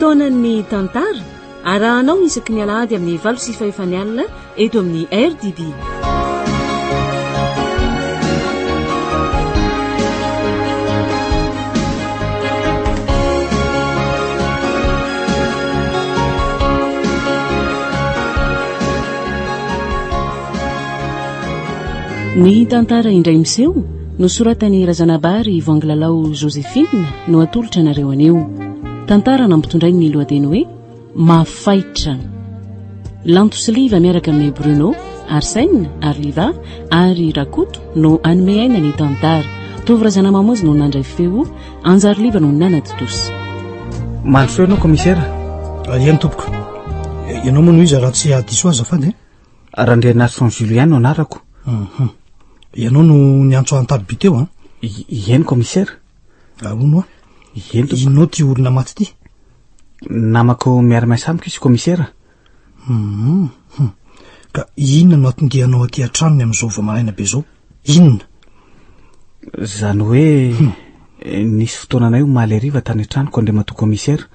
fotoanan'ny tantara arahanao isaky ny alahady amin'ny 8 alina eto amin'ny RDB. Ny tantara indray miseho nosoratany Razanabary Vangilalao Josephine no atolotra nareo anio. Tantara nampitondray ny lohateny hoe Mafaitra. Lantosiliva miaraka amin'ny Bruno, Arsène, Arliva ary Rakoto no anome aina ny tantara. Tovy Razana Mamozy no nandray feo, Anjarliva no nanady tosy. Mandro ianao commissaire. Iany tompoko. Ianao moa no izy raha tsy adiso azy afady. Arandrianason Julien no anarako. Ianao no niantso an-taby teo a? Ien commissaire. Ahono a? Ien tompoko. Inao ty olona maty ty? Namako miara-miasa amiko izy commissaire. Ka inona no atondianao aty an-tranony amin'izao vao-maraina be zao? Inona? Zany hoe nisy fotoananay omaly hariva tany an-tranoko andray matoa commissaire.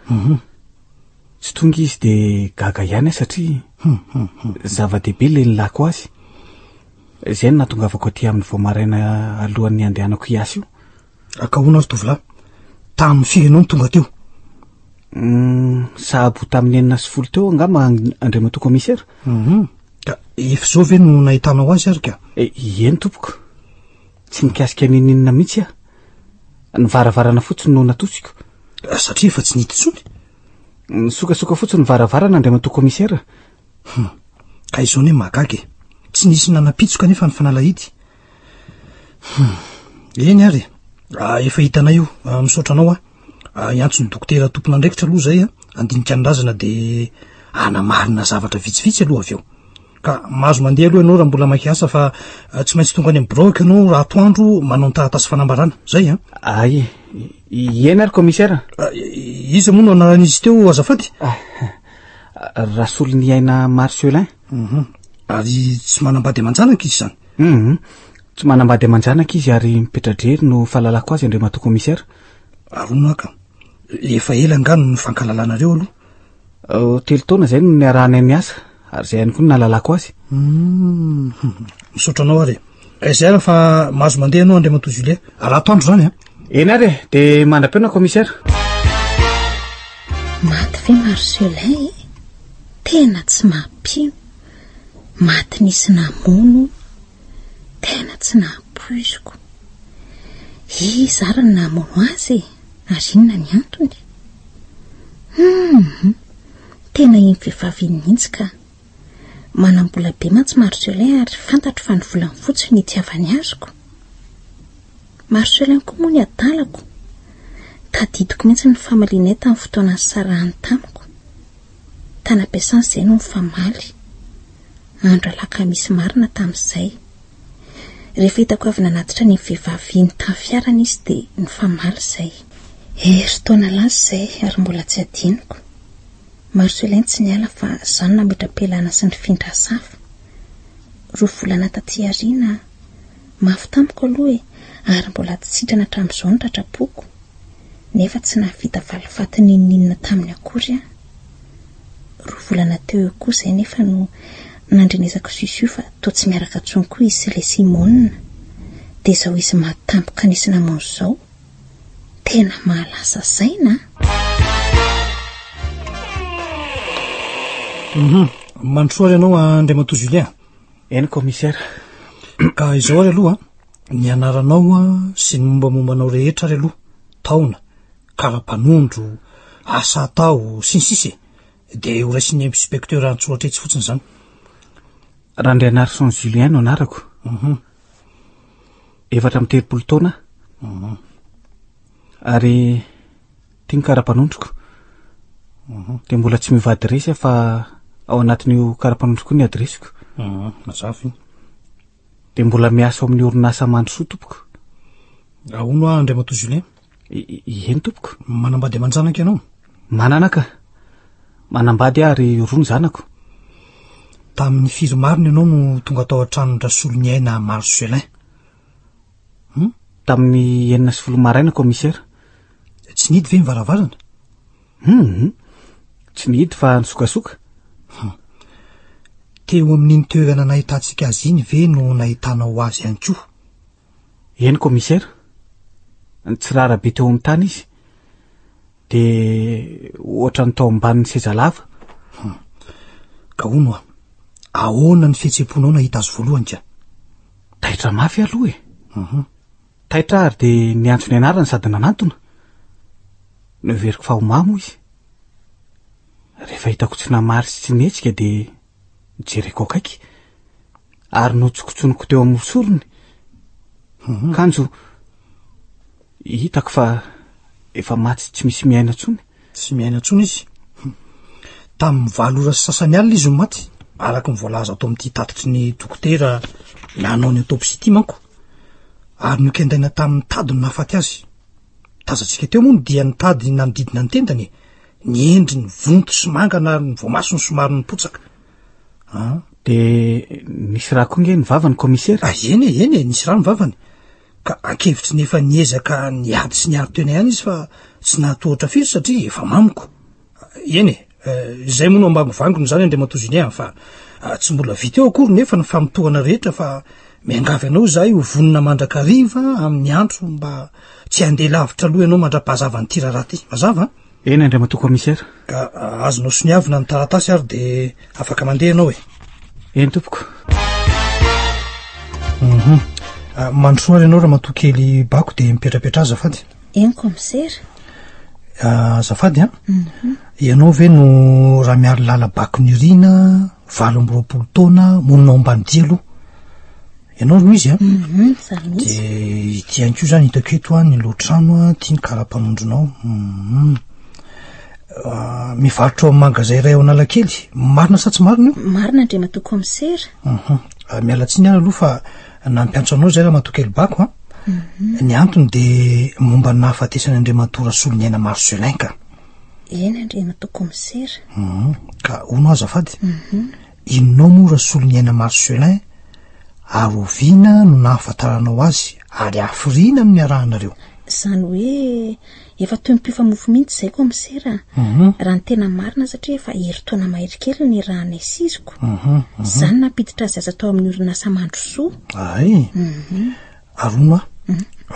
Tsy tonga izy de gaga ihany satria zava-dehibe le nilako azy. Zay no natongavako aty amin'ny vao-maraina alohan'ny andehanako hiasa io. Akahoana azy tovolahy? Tamin'ny firy ianao no tonga teo? Sahabo tamin'ny 9 teo angamba andray matoa commissaire. Ka efa zao ve no nahitanao azy ary ka? Ien tompoko. Tsy nikasika ninina mihitsy a. Ny varavarana fotsiny no natosiko. Satria efa tsy nity tsony? Nisokasoka fotsiny ny varavarana andray matoa commissaire. Ka izao ne magagy. Tsy nisy nanapitsoka nefa ny fanalahidy. Eny ary. Efa hitanay io, misaotranao iantso ny dokotera tompona andraikitra aloha zay andinika ny razana de anamarina zavatra vitsivitsy aloha avy eo. Ka mahazo mandeha aloha ianao raha mbola makiasa fa tsy maintsy tonga any amin'ny brok ianao raha atoandro manao ny taratasy fanambarana. Zay a? Ay, ien ary commissaire. Iza moa no anaran'izy teo azafady? Rasolon'ny aina Marcelin. Ary tsy manambady aman-janaka izy zany? Tsy manambady aman-janaka izy ary mipetradrery no fahalalako azy andray matoa commissaire. Arono aka. Efa ela ngano ny fankalalana reo aloha. 3 taona zay no niarahana ny asa ary zay ihany koa nalalako azy. Misaotranao ary. Zay ara fa mahazo mandeha ianao andray matoa Julien. Raha atoandro zany a? Eny ary de mandram-pena commissaire. Maty ve Marcelin? Tena tsy mampino. Maty nisy namono. Tena tsy napoiziko. Izy ary ny namono azy ary inona ny antony? Tena iny vehivavy mihitsy ka. Manam-bola be mantsy Marcelin ary fantatro fa ny volany fotsiny itiavany azoko. Marcelin koa moa ny adalako. Tadidiko mihitsy ny famalinay tamin'ny fotoana sarahany tamiko. Tany ampiasany izay no mifamaly. Andro alakamisy marina tamin'izay. Rehefa hitako avy nanatitra ny vehivavy ny tafiarana izy dia ny famaly izay. Hery taona laza izay ary mbola tsy adiniko. Marcelin tsy niala fa izany nametra-pialana sy ny findrasafa. 2 volana taty aoriana mafy tamiko aloha ary mbola tsy sitrana hatramin'izao ny tratrapoko. Nefa tsy nahavita valifaty ninina tamin'ny akory 2 volana teo koa izay nefa no nandrenesako sisio fa toa tsy miaraka tsony koa izy le Simone. Dia izao izy matampoka nisy namono izao. Tena mahalasa saina. Mandrosoary ianao andray matoa Julien. Eny commissaire. Ka izao ary aloha ny anaranao sy ny mombamombanao rehetra ary aloha. Taona, karapanondro, asa atao, sinsisy. De ho raisin'ny inspecteur antsoratra etsy fotsiny zany. Randrianarson Julien no anarako. 7 taona. Ary tiany karapanondroko. De mbola tsy mivady resy fa ao anatin'io karapanondroko ny adresiko. Mazava iny. De mbola miasa amin'ny orinasa mandrosoa tompoko. Ahono andray matoa Julien? Eny tompoko. Manambady aman-janaka ianao? Mananaka. Manambady ary roa zanako. Tamin'ny firy marina ianao no tonga tao an-tranony rasolon'ny aina Marcelin? Tamin'ny 9 maraina commissaire. Tsy nidy ve ny varavarana? tsy nihidy fa nisokasoka. Teo amin'iny toerana nahitantsika azy iny ve no nahitanao azy ihany koa? Eny commissaire, tsy rara be teo amin'ny tany izy, de ohatra ny tao ambaniny seza lava. Ka ono ahoana ny fihetseponao nahita azy voalohany ka? Taitra mafy aloha e. Taitra ary de niantso ny anarany sady nanantona. Noveriko fa homamo izy. Rehefa hitako tsy namary sy tsy nihetsika de nijereko akaiky ary notsokotsonoko teo amin'ny sorony. Kanjo hitako fa efa maty tsy misy miaina tsony. Tsy miaina tsony izy. Tamin'ny 7 ora sy sasany alina izy no maty, araka ny voalaza atao amin'ity tatitry ny dokotera nanao ny autopsie ity manko, ary nokendaina tamin'ny tady no nahafaty azy. Tazantsika teo moa dia ny tady nanodidina ny tendany, ny endriny vonto sy mangana ary ny voamasony somary nipotsaka. De nisy raha koa nge ny vavany commissaire? Eny nisy raha ny vavany. Ka ankevitry nefa niezaka niady sy niary tena ihany izy fa tsy nahatohatra firy satria efa mamiko. Zay moa no ambangovangony zany Andriamatoa Julien fa tsy mbola vita eo akory nefa ny famotohana rehetra fa miangavy anao zahay ho vonona mandrakariva amin'ny andro mba tsy handeha lavitra aloha ianao mandra-pahazava ny tirara ty. Mazava? Eny Andriamatoa commissaire. Ka azonao soniavina ny taratasy ary de afaka mandeha ianao e. Eny tompoko. Mandrosoary ianao raha matokely bako de mipetrapetra azafady. Eny commissaire. Azafady ianao ve no raha miary lala bako nirina 20 taona monina ambany dia aloha. Ianao no izy de ity ihany koa zany hitako eto ny loatrano tia ny karapanondronao. Mivarotra amin'ny magasin iray ao Analakely. Marina sa tsy marina io? Marina Andriamatoa commissaire. Mialatsiny ihany aloha fa nampiantso anao zay raha matokely bako ny antony de momba ny nahafatesany Andriamatoa Rasoloniaina Marcelin ka. Eny Andriamatoa commissaire. Ka ono azafady. Inonao moa Rasoloniaina Marcelin ary oviana no nahafantaranao azy ary afrina amin'ny arahanareo? Zany hoe efa toy mipifamofo mihitsy zay commissaire. Raha ny tena marina satria efa herintaona mahery kely ny raha naisiziko. Zany napiditra azy aza tao amin'ny orinasa Mandrosoa. Ay. Arono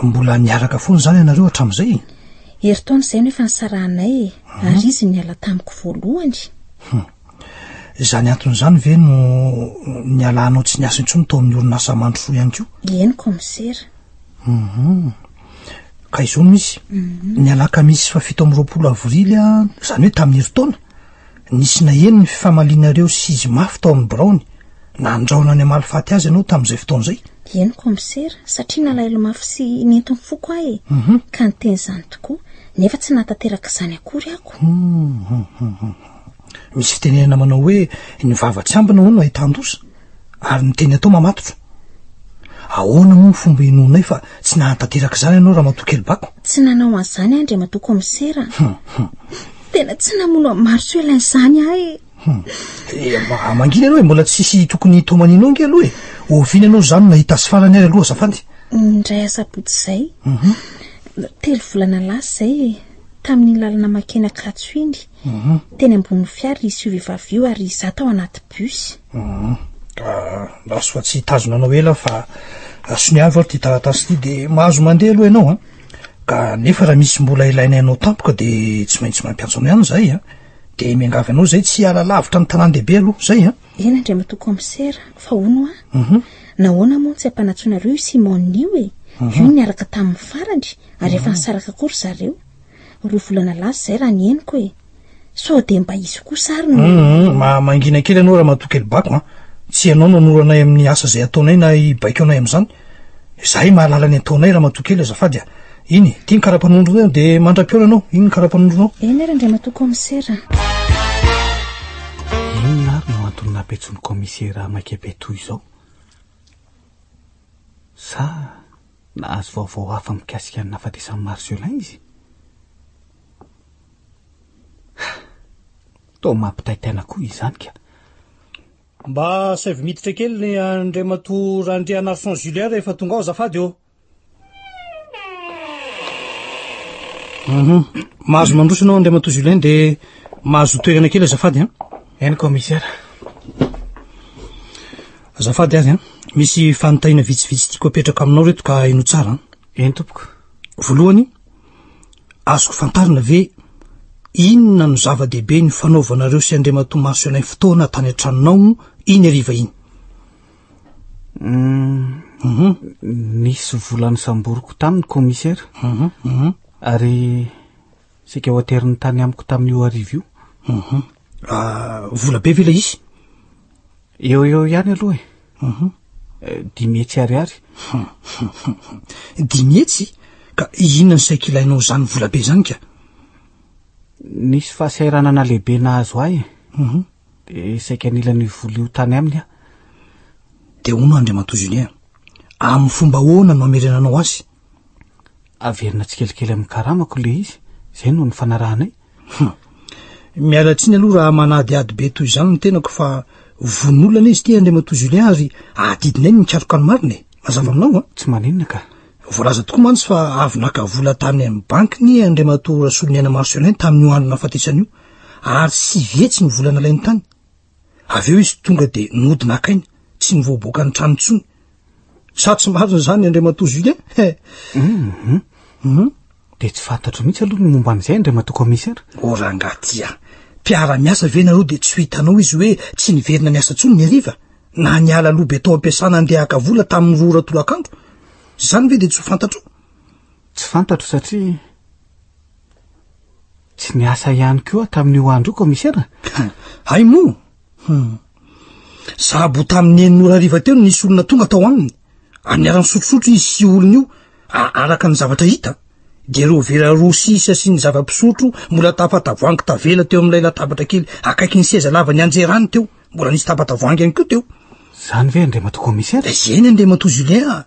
mbola miaraka foana zany ianareo hatramin'izay? Herintaona izay no efa nisarahanay ary izy niala tamiko voalohany. Zany anton'izany ve no nialanao tsy niasa intsony tao amin'ny orinasa Mandrosoa ihany koa? Eny commissaire. Ka izao misy nialaka misy fa 7 avrily zany hoe tamin'ny herintaona nisy naheno ny fifamalinareo sy izy mafy tao amin'ny Braony nandraona any amalifaty azy ianao tamin'izay fotoana izay? Eny commissaire, satria nalailo mafy sy nentiny foko ahy ka niteny izany tokoa nefa tsy nahatanteraka izany akory ako. Misy fitenenana manao hoe ny vavatsy ambina hono ahitan-dosa ary ny teny atao mamatotra. Ahoana moa ny fomba inonay fa tsy nahatanteraka izany ianao raha matokely bako? Tsy nanao an'izany Andriamatoa commissaire. Tena tsy namono amin'ny Marcelin izany ahy. Mangina ianao mbola tsisy tokony tomaninao nge aloha oviana ianao zany nahita sy farany ary aloha azafady. Indray asabotsy izay 3 volana lasa izay tamin'ny lalana makena Katsoiny. Teny ambony fiara isy vehivavy io ary izaho tao anaty bus. Laso fa tsy tazonanao ela fa soniavy ary ty taratasy ity de mahazo mandeha aloha ianao ka nefa raha misy mbola ilaina ianao tampoka de tsy maintsy mampiantso anao ihany zay de miangavy anao zay tsy ala lavitra ny tanan-dehibe aloha zay Eny Andriamatoa commissaire, fa ono nahoana moa tsy ampanatsoanareo Simone io io niaraka tamin'ny farany ary efa nisaraka akory zareo 2 volana lasa zay raha ny henoko so de mba izy koa sariny. Mangina kely ianao raha matokely bako tsy ianao no noranay amin'ny asa zay ataonay na ibaiko anay amin'izany. Zahay mahalala ny ataonay raha matokely azafady iny tia ny karapanondronao de mandra-piona ianao iny ny karapanondronao. Eny ary Andriamatoa commissaire. Inona ary no antony nampetsony commissaire Maikebeto izao? Sa nahazo vaovao hafa mikasika ny nahafatesan'ny Marcelin izy? Toa mampitaitaina koa izany ka. Mba save miditra kely ny Andriamatoa Randria Narson Julien rehefa tonga ao azafady eo. Mahazo mandroso ianao Andriamatoa Julien de mahazo toerana kely azafady a eny commissaire. azafady azy a misy fanontahina vitsivitsy tiako apetraka aminao reto ka ino tsara eny tompoko. voalohany azoko fantarina ve inona no zava-dehibe ny fanaovanareo sy Andriamatoa Marcelin fotoana tany an-tranonao iny ariva iny? Nisy volany samboriko taminy commissaire. Ary sika hoateriny tany amiko tamin'io arivo io. Vola be ve ilay izy? Eo ihany aloha e. 10 hetsy ariary. 10 hetsy? Ka inona ny saika ilainao zany vola be zany ka? Nisy fahasairanana lehibe nahazo ahy. De saika nila ny vola io tany aminy a. De ono Andriamatoa Julien, amin'ny fomba ahoana no amerenanao azy? Averina tsikelikely amin'ny karamako le izy, zay no ny fanarahanay. Mialatsiny aloha raha manadiady be toy izany ny tenako fa vonolana izy ty Andriamatoa Julien ary adidinay ny mikaroka ny mariny. Mazava aminao a? Tsy maninona ka. Voalaza tokoa mantsy fa avy naka vola tany amin'ny banky ny Andriamatoa Rasoloniana Marcelin tamin'io andro nahafatesany io, ary 9 hetsy ny vola nalainy tany. Aveo izy tonga de nody nakainy, tsy nivoaboaka ny trano tsony. Sa tsy marina zany Andriamatoa Julien? De tsy fantatro mihitsy aloha ny momba an'izay Andriamatoa commissaire. Orangatia, mpiara-miasa vena aloha de tsy hitanao izy hoe tsy niverina niasa tsony ny ariva, na niala lobe tao ampiasana andehaka vola tamin'ny rora tolakandro. Zany ve de tsy fantatro? Tsy fantatro satria tsy niasa ihany koa tamin'io andro io commissaire. Hay mo? Sabo tamin'ny enin'ora ariva teo nisy olona tonga tao aminy. Aniarany sotrosotro izy sy olona io, araka ny zavatra hita. De reo vera rosisa sy ny zava-pisotro mbola tapatavoangy tavela teo amin'ilay latabatra kely akaiky ny seza lava ny anjerany teo. Mbola nisy tapatavoangy ihany koa teo. Zany ve Andriamatoa commissaire? Zeny Andriamatoa Julien.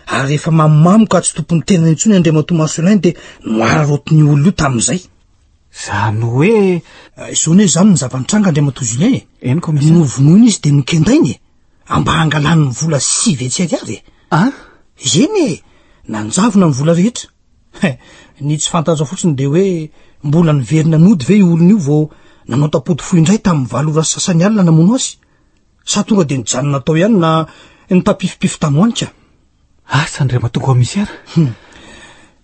Ary rehefa mamamamoko tsy tompony tena intsony Andriamatoa Marcelin de noararotiny olona io tamin'izay. Zany hoe zany hoe zany ny zava-nitranga Andriamatoa Julien. Eny commissaire. Novonoiny izy de nikendainy amba hangalany ny vola 9 hetsy ariary. Eny nanjavona ny vola rehetra. Ny tsy fantatro fotsiny de hoe mbola niverina nody ve io olona io vao nanao tapody foy indray tamin'ny 7 ora sasany alina namono azy. Sa tonga de nijanona tao ihany na nitapifipify tamoanitra. Asa Andriamatoa commissaire.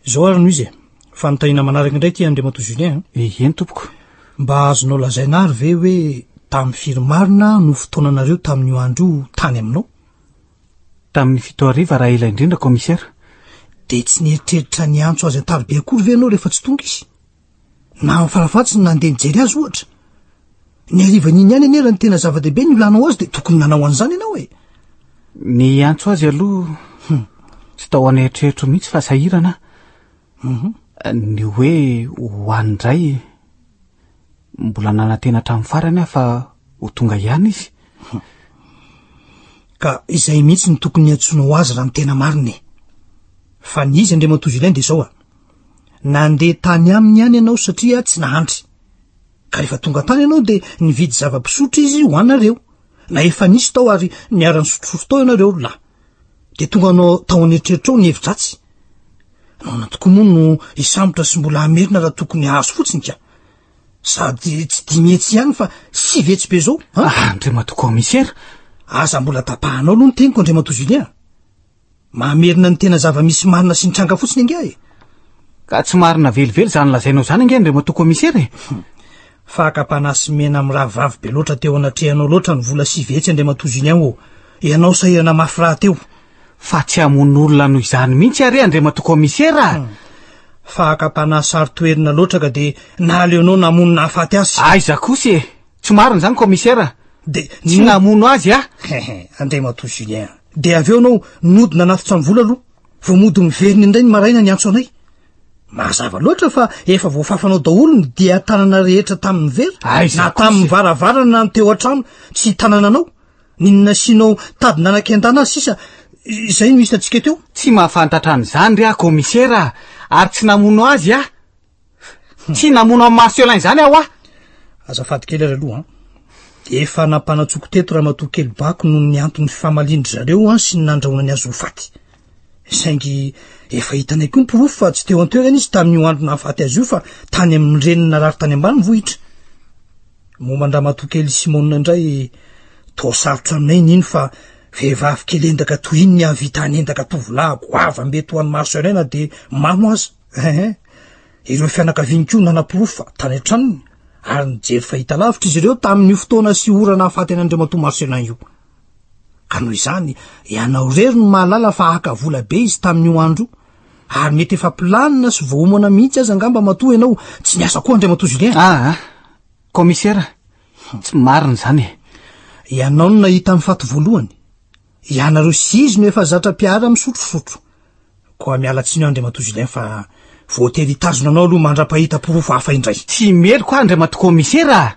Zao ary no izy fanontahina manaraka indray ty Andriamatoa Julien. Eny tompoko. Mba azonao lazaina ary ve hoe tamin'ny firy marina no fotoananareo tamin'io andro io tany aminao? Tamin'ny 7 ariva raha ila indrindra commissaire. De tsy nieritreritra ny antso azy an-tarobe akory ve anao rehefa tsy tonga izy? Na amin'ny farafatsiny nandeha nijery azy ohatra. Ny ariva niny ihany anerany tena zava-dehibe ny olanao azy de tokony nanao an'izany ianao e. Ny antso azy aloha tsy tao aneritreritro mihitsy fa sahirana. Ny hoe ho andray mbola nanantena hatramin'ny farany aho fa ho tonga ihany izy. Ka izay mihitsy ny tokony antsoinao azy raha ny tena mariny. Fa ny izy Andriamatoa Julien de zao nandeha tany aminy ihany ianao satria tsy nahantry. Ka rehefa tonga tany ianao de nividy zava-pisotro izy ho anareo. Na efa nisy tao ary niarany sotrosotro tao ianareo la. De tonga anao tao aneritreritro ny hevidratsy. Naona tokoa moa no isambotra sy mbola amerina raha tokony hahazo fotsiny ka. Sady tsy 10 hetsy ihany fa 9 hetsy be zao. Andriamatoa commissaire. Aza mbola tapahanao aloha ny teniko Andriamatoa Julien. Mamerina ny tena zava-misy marina sy nitranga fotsiny inga e. Ka tsy marina velively zany lazainao zany inge Andriamatoa commissaire. Fakapanahy mena amin'ny rahavavy be loatra teo anatrehanao loatra ny vola 9 hetsy Andriamatoa Julien o. Ianao sahirana mafy raha teo. Fa tsy hamon'olona noho izany mihitsy ary Andriamatoa commissaire. Fakapanahy sarotoerina loatra ka de naleonao namonina hafaty azy. Aiza kosa e. Tsy marina zany commissaire. De tsy namono azy Andriamatoa Julien. De aveo anao nodina nafitra ny vola aloha. Vao mody miveriny indray ny maraina ny antso anay. Mazava loatra fa efa voafafanao daholo ny dia tanana rehetra tamin'ny vera. Na tamin'ny varavarana ny teo an-trano tsy tanananao. Ninona sinao tady nanan-kendana azy sisa. Izay no misy atsika teo. Tsy mahafantatra an'izany ry commissaire. Ary tsy namono azy tsy namono amin'ny Marcelin zany aho azafady kely ary aloha efa nampanatsoko teto raha matoa kely bako noho ny antony famalindry zareo sy ny nandrahona ny azo ho faty. Saingy efa hitanay koa ny pirofo fa tsy teo antoerana izy tamin'io andro nahafaty azy io fa tany amin'ny reniny narary tany ambany vohitra. mombandra kely Simona indray to sarotra aminay niny fa vehivavy kely endaka toy iny ny avitany endaka tovolahy goava mety ho an'ny Marcelina de mamo azy ireo fianakaviany koa nanaporofa tany an-tranony ary nijery fahita lavitra izy ireo tamin'io fotoana sy orana ahafaty an'Andriamatoa Marcelin io ka noho izany ianao rery no mahalala fa haka vola be izy tamin'io andro ary mety efa planina sy voamona mihitsy aza angamba matoa ianao tsy niasa koa Andriamatoa Julien. Commissaire tsy marina zany ianao no nahita amin'ny faty voalohany ianareo sy izy no efa zatra piara misotrosotro koa miala tsiny Andriamatoa Julien fa voatery tazona anao aloha mandra-pahita porofo hafa indray. Tsy mely koa Andriamatoa Commissaire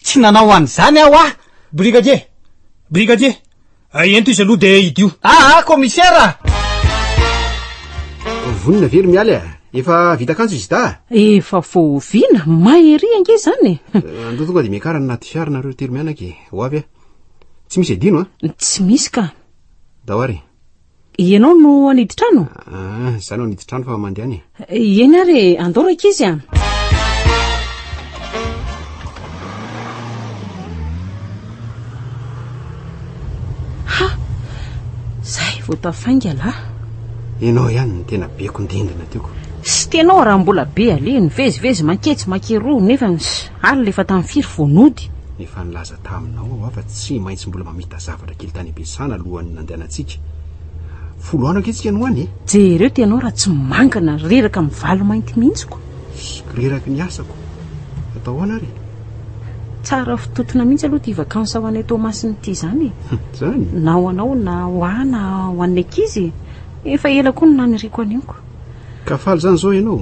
tsy nanao an'izany aho brigadier ento izy aloha de idio. Commissaire vonina very mialy efa vita kanjo izy da efa voavina mahery ange zany andro tonga de miakarana anaty fiara nareo telo mianaky ho avy tsy misy adino tsy misy ka dahoary ianao no aniditrano zany ho aniditrano fa mandeha eny ary andoraka izy zay vao tafainga ianao ihany ny tena beko ndindina tioko sy tenao raha mbola be ale nivezivezy manketsy makeroa nefa aly lefa tamin'ny firy vonody efa nilaza taminao fa tsy maintsy mbola mamita zavatra kely tany ampiasana alohan'ny nandehanantsika foloana aketsika no any jereo tenao raha tsy mangana reraka amin'ny valo mainty mihitsiko reraky ny asako atao hoana ary tsara fitotona mihitsy aloha ty vakansa ho anay Tomasiny ty zany zany na ho anao na hoana ho an'ny ankizy efa ela koa no naniriko aniko ka faly zany zao ianao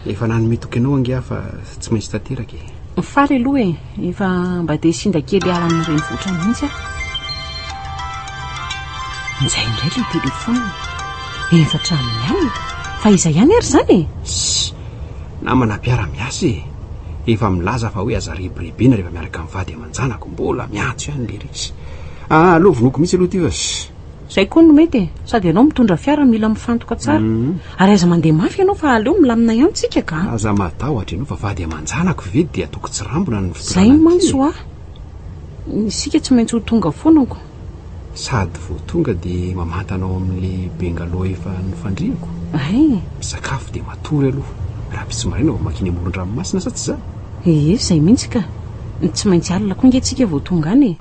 efa nanometoky anao angia fa tsy maintsy tateraky faly aloha efa mba de sinda kely ala amin'ny renivohitra mihitsy nizay indray le telefona efa tramin'ny ihany fa iza ihany ary zany namana piara miasa efa milaza fa hoe aza rebirebe na rehefa miaraka mivady amanjanako mbola miantso ihany le resy aloha vonoko mihitsy aloha ty fa zay koa no mety sady ianao mitondra fiara mila mifantoka tsara ary aza mandeha mafy ianao fa aleo milamina ihany tsika ka aza matahotra ianao fa vady amanjanako vedy dia atoko tsy rambona ny zay mantso isika tsy maintsy ho tonga foanako sady vo tonga dia mamantanao amin'le bengalo efa nifandriako misakafo dia matory aloha raha pisy marina vao makiny amoron-dranomasina sa tsy zany zay mihitsy ka tsy maintsy alina koa nge tsika vao tonga any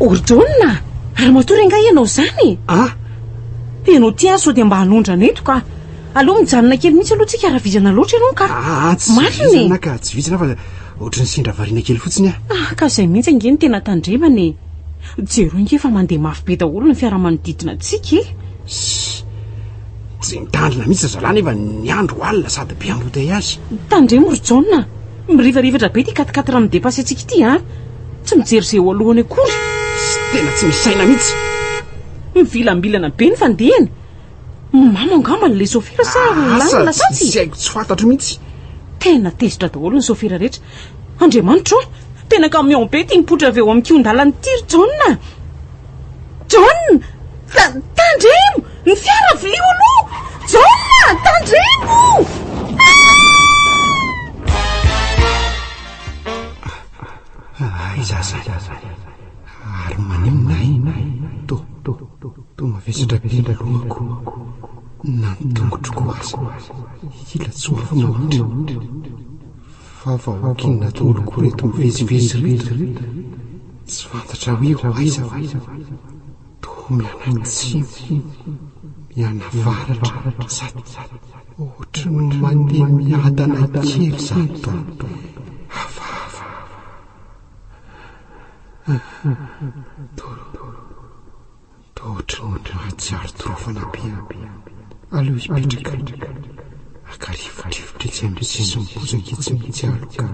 Ordona ary matory nga ianao zany ianao ty aso dia mba hanondrana eto ka aloha mijanona kely mihitsy aloha tsika raha vizana loatra ianao ka marina ka tsy vizana fa ohatrany sindra variana kely fotsiny ka zay mihitsy ange ny tena tandremany jero inge fa mandeha mafy be daholo ny fiaramanodidina tsika tsy mitandrina mihitsy zalany efa ny andro alina sady be amboteiazy tandremo Ordona mirivarivatra be ty katikaty raha midepasy atsika ty tsy mijery zay ho alohany akory tena tsy misaina mihitsy mivilambilana be ny fandehany mama angambany le sofira sa lanina satsy tsy haiko tsy fantatro mihitsy tena tezitra daholo ny sofira rehetra Andriamanitra tena ka miao be ty mipotra avy eo amin'ny kiondalany tiry John tandremo ny fiara vilio aloha John tandremo izaza ary maneminay to mavesatra bela lohako nantongotroko azy ila tsoa fa mahondry fa vahoakinna daholoko reto mivezivezy reto tsy fantatra hoe ho aiza to mianatsimo mianavaratra sady ohatra no mandeha miadana kely zany tompo tohatra mahatsiaro torofana be aleo ipetraka akarivodrivotra tsy am'sisy mipozaka tsy mihitsy aloka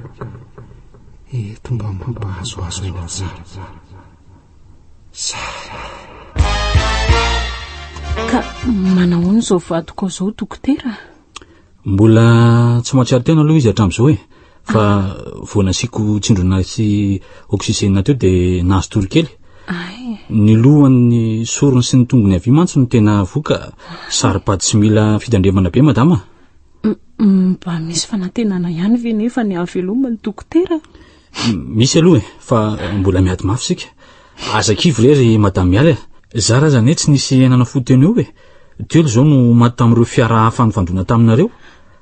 eto mba mampahazoazo aina tsara ka manahoana zao vadiko zao dokotera mbola tsy mahatsiaro tena aloha izy hatramin'izao fa voanasiako tsindrona sy oksisena teo dia nahazo tory kely ny lohan'ny sorony sy ny tongony avy mantsy no tena voka saripady tsy mila fitandremana be madama Mba misy fanantenana ihany ve nefa ny aveloma ny dokotera? Misy aloha fa mbola miady mafy sika. Azakivo rery madame miala. Za raha zany tsy nisy enana foteny eo telo zao no maty tamin'ireo fiara hafa nifandona taminareo.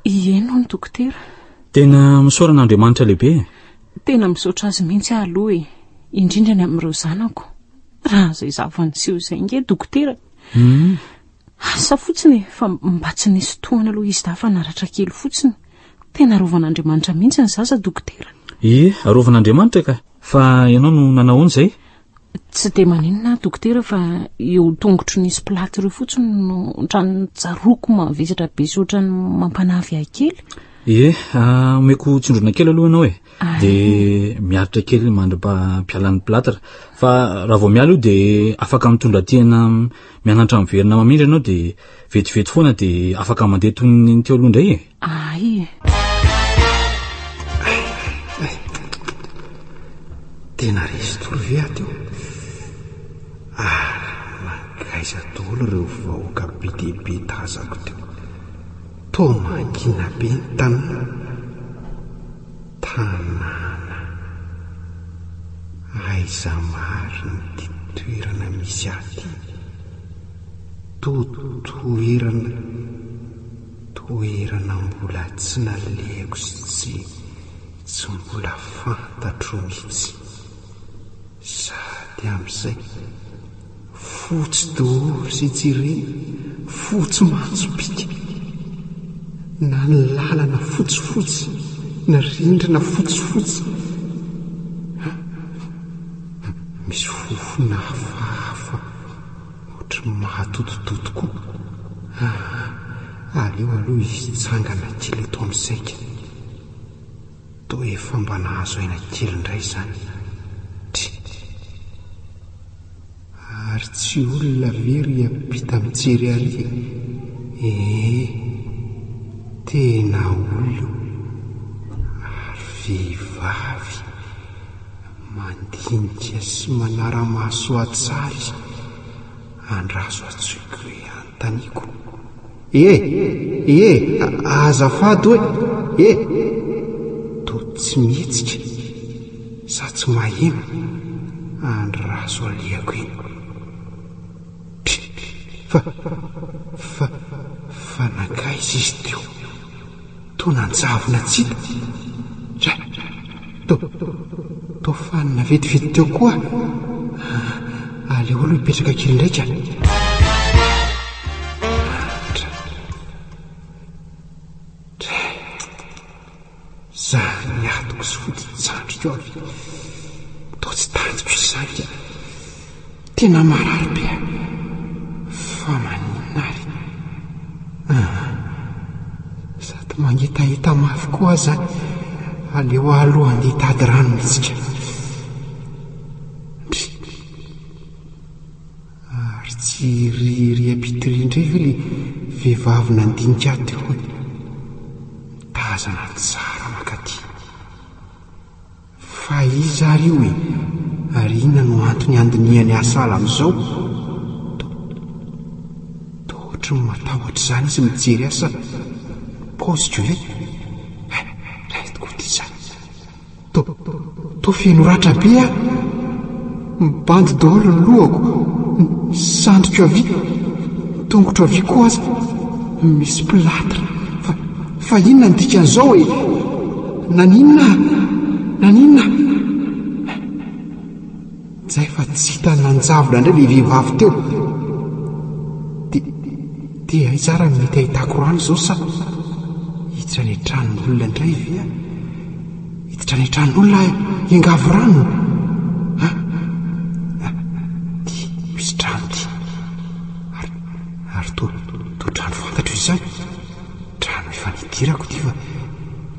Ieno ny dokotera? Tena misaorana Andriamanitra lehibe. Tena misaotra azy mihitsy aloha indrindra ny amin'ireo zanako. Raha izay zavaniseho izay nge dokotera. Asa fotsiny fa mba tsy nisy tohana aloha izy dafa naratra kely fotsiny. Tena arovan'Andriamanitra mihitsy ny zaza dokotera. Arovan'Andriamanitra ka. Fa ianao no nanahoana izay? Tsy de maninona dokotera fa eo tongotro nisy platy ireo fotsiny no otrany tsaroko mavesatra be sy otrany mampanavy kely. Omeko tsindrona kely aloha ianao de miaritra kely mandra-pialan'ny platra fa raha vao miala io de afaka mitondra tena mianatra miverina mamindra ianao de vetivety foana de afaka mandeha toniny teo aloha indray tena resy tolo ve ateo nagaiza daholo ireo vahoaka be dehibe tazako teo to mangina be ny tanàna aiza mariny ty toerana misy aty toerana mbola tsy nalehako sy tsy mbola fantatro mihitsy sady amin'izay fotsy daholo sy jirena fotsy mantso-pika na ny lalana fotsifotsy na rindrina fotsifotsy misy fofona hafahafa ohatry mahatotototo koa aleo aloha izy tsangana kely eto amin'izayka to efa mba nahazo aina kely indray zany ary tsy olona very ampita mijery ary tena olona ary vehivavy mandinika sy manara-maso atsary andraso atsoiko hoe antaniko azafady hoe to tsy mihetsika sa tsy maheno andraso aliako iny fa nagaiza izy teo to nanjavona tsita to fanina vetivety teo koa aleo aloha hipetraka kely indraika za niatoko sy fotitsandrika ao to tsy tanjoko izany tena marary be fa maninary sady mangetaheta mafy koa zany aleo aloha andeha hitady rano mihitsika ary tsy riry ampitiryndray ve le vehivavy nandinika teo mitazana tsara makaty fa iza ary io ary inona no antony andiniany asala amin'izao tohatra ny matahotra izany izy mijery asa paoziko indray raitikoty izany to feno-ratra be mibandy daholo ny lohako sandriko avy tongotro avy koa aza misy platra fa inona ny dikan'izao naninona zay fa tsy hita nanjavona indray le vehivavy teo dia aizara mety ahitako rano izao sa hiditra ny tranon'olona indray ve hiditra ny tranon'olona iangavo rano misy trano ty ary to trano fantatro izany trano efa nidirako ty fa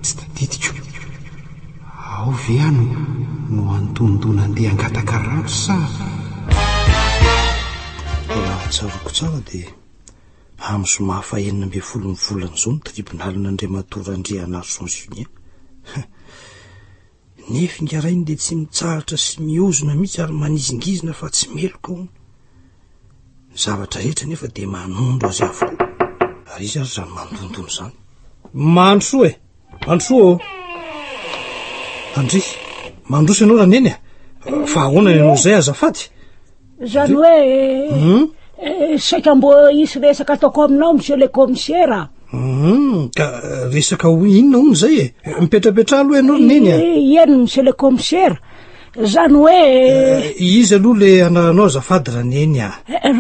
tsy tadidiko ao ve ano no antondona andeha angataka rano sa raha tsaroko tsara dia amin'ny zoma fahenina mbe folo ny volana izao ny tribunalina Andriamatora Andrianarison Junien nefa ingarainy dia tsy mitsaratra sy miozona mihitsy ary manizingizina fa tsy meloka hono zavatra rehetra nefa dia manondro azy avokoa ary izy ary zany mandondona izany Mandrosoa mandrosoa andry mandroso ianao raha neny fa ahoana ianao zay azafady zany hoe saika mbo isy resaka ataoko aminao monsieur le commissaire ka resaka inona ono zay mipetrapetra aloha ianao neny eny monsieur le commissaire zany hoe izy aloha le anaranao azafady raha neny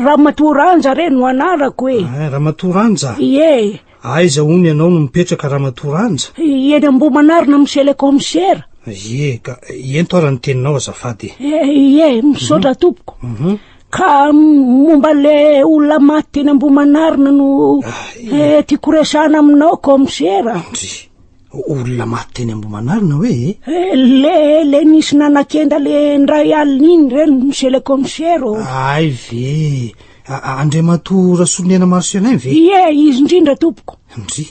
Ramatoranja re no anarako Ramatoranja ie aiza ony ianao no mipetraka Ramatoranja eny Ambohimanarina monsieur le commissaire ie ka ento ara ny teninao azafady ie misaotra tompoko ka momba le olona maty teny Ambohimanarina no tiako resana aminao commissaire olona maty teny Ambohimanarina hoe le nisy nanakenda le ndray alina iny reny monsieur le commissaire ay ve Andriamato Rasolonena Marcelin ve ie izy indrindra tompoko ndry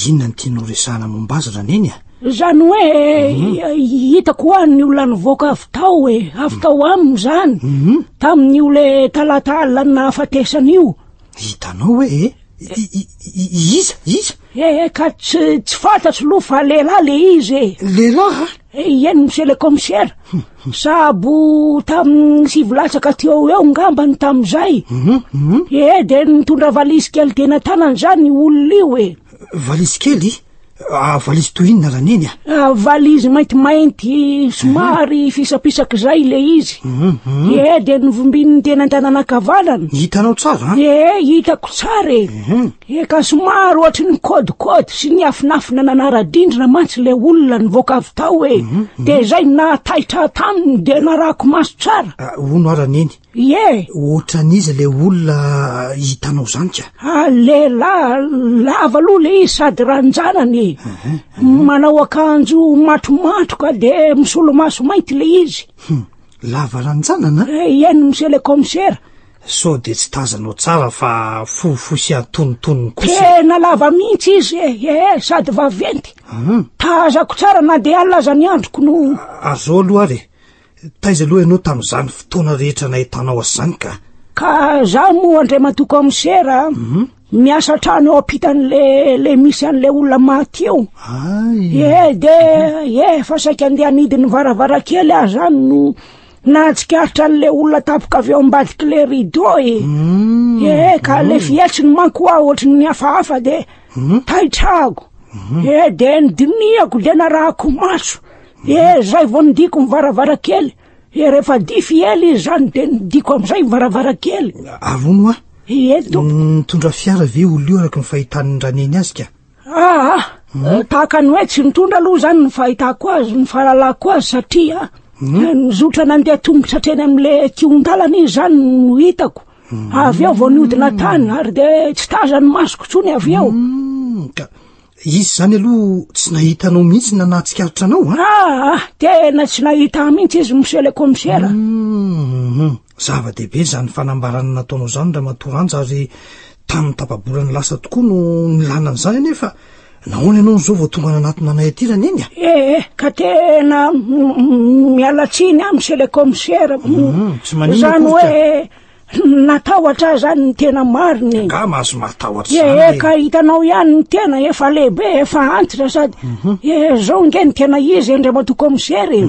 inona ny tianao resana momba azy raha neny zany hoe hitako hoany olona nivoaka avy tao aminy zany tamin'io le talata alina afatesana io hitanao hoe iza ka tsy fantatro loha fa lehilahy le izy lehilahy eny monsieur le commissaire sabo tamin'ny sivolatsaka teo eo ngambany tamin'izay de nitondra valizy kely tena tanany zany olona io valizy kely valizy toy inona raha neny valizy maintimainty somary fisapisaky zay le izy de novombin'ny tena an-tanànakavanana hitanao tsara hitako tsara ka somary ohatry ny kôdikôdy sy ny afinafina nanara-drindrina mantsy le olona nivoaka avy tao de zay nataitra taminy de narako maso tsara ono ara neny ohatran'izy le olona hitanao zany ka lehilahy lava aloha le izy sady ranjanany manao akanjo matromatroka de misolo-maso mainty le izy lava ranjanana eny monsieur le commissaire so de tsy tazanao tsara fa fofosy antonontonony kosa tena lava mihitsy izy sady vaventy tazako tsara na de alaza ny androko no azao aloha ary taiza aloha ianao tamin'izany fotoana rehetra nahitanao azy zany ka za moa Andriamato commissaire miasa trano eo ampitan'le misy an'le olona maty eo de fa saika andeha anidiny varavarakely aho zany no natsikaritra an'le olona tapoka avy eo ambadiky le rideau ka le fietsiny manko aho ohatry ny hafahafa de taitrago de nidiniako de narahako maso zay vao nidiko mivaravarakely rehefa dify ely izy zany de nidiko am'izay mivaravarakely avono nitondra fiara ve olo io araky ny fahitany raneny azy ka tahaka ny hoe tsy nitondra aloha zany ny fahitako azy ny fahalalako azy satria nizotra nandeha tongotra treny am'le kiondalana izy zany no hitako avy eo vao niodina tany ary de tsy tazany masoko tsony avy eo izy zany aloha tsy nahitanao mihitsy nanatsikaritra anao tena tsy nahita mihitsy izy monsieur le commissaire zava-dehibe zany fanambarana nataonao zany Ramatoranja ary tamin'ny tapabolany lasa tokoa no nilanany zany nefa nahoana ianao zao vao tonga nanatona anay aty raha neny ka tena mialatsiny monsieur le commissaire zany hoe natahotra zany ny tena mariny ka mahazo matahotra ka hitanao ihany ny tena efa lehibe efa antitra sady zao nge ny tena izy Andriamato commissaire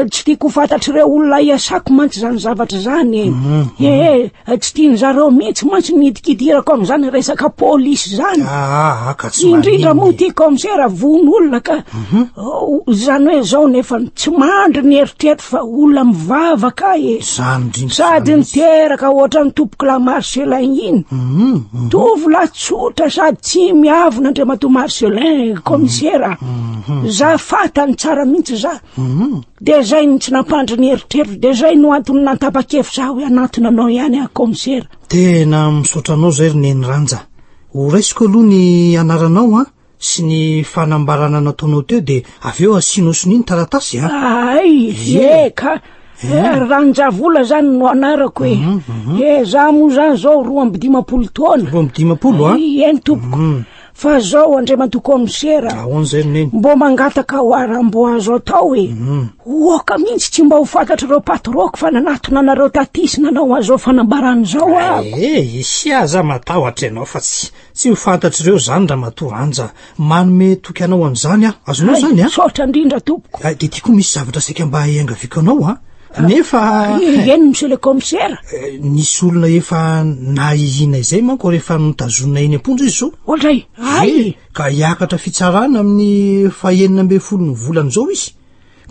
tsy tiako fantatry reo olona iasako mantsy zany zavatra zany tsy tiany zareo mihitsy mantsy nidikidirako am'izany resaka polisy zany indrindra moa ty commissaire von'olona ka zany hoe zao nefa tsy mandry ny eritreritry fa olona mivavaka sady niteraka ohatra ny tompoko la Marcelin iny tovolahy tsotra sady tsy miavona Andriamato Marcelin commissaire za fatany tsara mihitsy za de zay ny tsy nampandry ny eritreritry de zay no antony nantapa-kevitra hoe anatona anao ihany commissaire tena misaotranao zay ry neny Ranja horaisiko aloha ny anaranao sy ny fanambarana nataonao teo de avy eo asinao soniny taratasy ka Ranjavola zany no anarako za moa zany zao 2 amby 10 taona eny tompoko fa zao andriamatoa komisera ahoan'izay neny mbo mangataka ho arambo azo atao e oka mihitsy tsy mba ho fantatra ireo patroko fa nanatona anareo tatisy nanao azao fanambarany zao isiaza matahotra ianao fa tsy ho fantatr' ireo zany raha matoranja manome toky anao an'izany azonao zany sotra indrindra tompoko de tia koa misy zavatra saika mba iangaviko anao nefa eny monsieur le commissaire nisy olona efa nahihina izay manko rehefa nitazonina eny am-pondra izy zao ohatray ka hiakatra fitsarana amin'ny 9 ny volana zao izy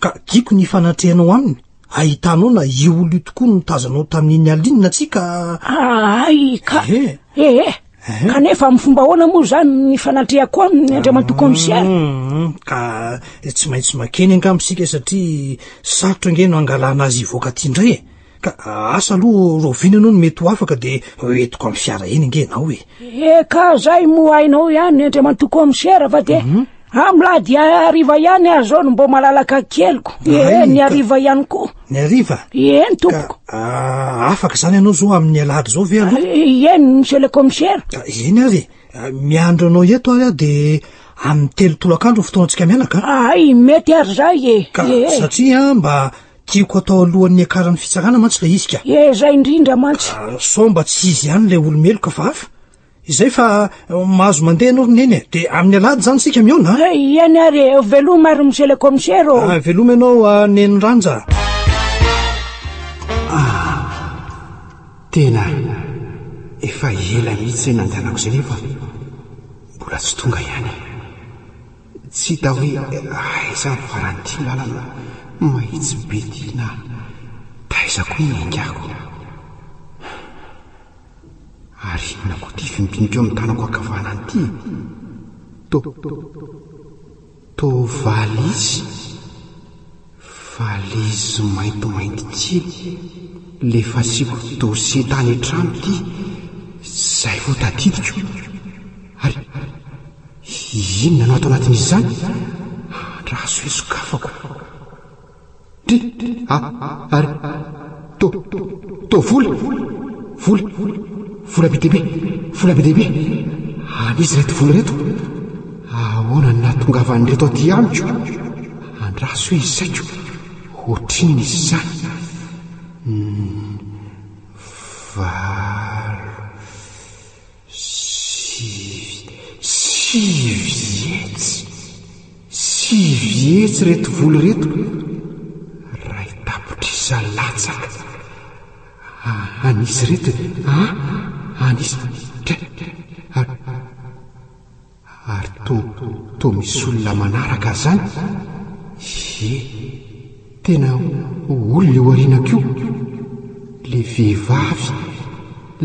ka tiako ny fanatrehanao aminy ahitanao na io olo io tokoa notazanao tamin'iny alinina tsika kanefa amin'ny fomba ahoana moa zany ny fanatrehako aminy andriamatoa komisara ka tsy maintsy makeny angamsika satria sarotra ngeno angalana azy ivoaka ty indray ka asa aloha rovina anao no mety ho afaka de entiko amin'ny fiara eny ngenao ka zay moa hainao ihany andriamatoa komisara fa de amlady ariva ihany azao no mbo malalaka keliko ny ariva ihany koa ny ariva eny tompoko afaka zany ianao zao amin'ny alady zao ve aloha eny monsieur le commissaire eny ary miandro anao eto ary de amin'ny 3 tolakandro fotoanantsika mianaka mety ary zay satria mba tiako atao alohan'ny akaran'ny fitsarana mantsy le izy ka zay indrindra mantsy so mba tsy izy ihany le olomeloka fa hafa izay fa mahazo mandeha anao roneny de amin'ny alady zany sika miona eny ary veloma ary monsieur le commissaire veloma ianao neniranja tena efa ela mihitsy zay nandehanako zay nefa mbola tsy tonga ihany tsy hita hoe aiza ny faran'ity lalana mahitsy be tina taizako ny angako ary inako ty fimpimpio amin'ny tanako akavanany ty to valizy maintimainty ty le fasiko dosie tany an-trano ty zay vo tadidiko ary inona anao atao anatin'izy zany rahazo hoe sokafako ary to vola be dehibe anizy reto vola reto ahoana ny nahatongavany reto aty amiko andraso hoe izaiko ohatriny izy zany sivy etsy reto vola reto ray tapitry zalatsaka anisy reto anisy ary to misy olona manaraka zany tena olona eo arinako io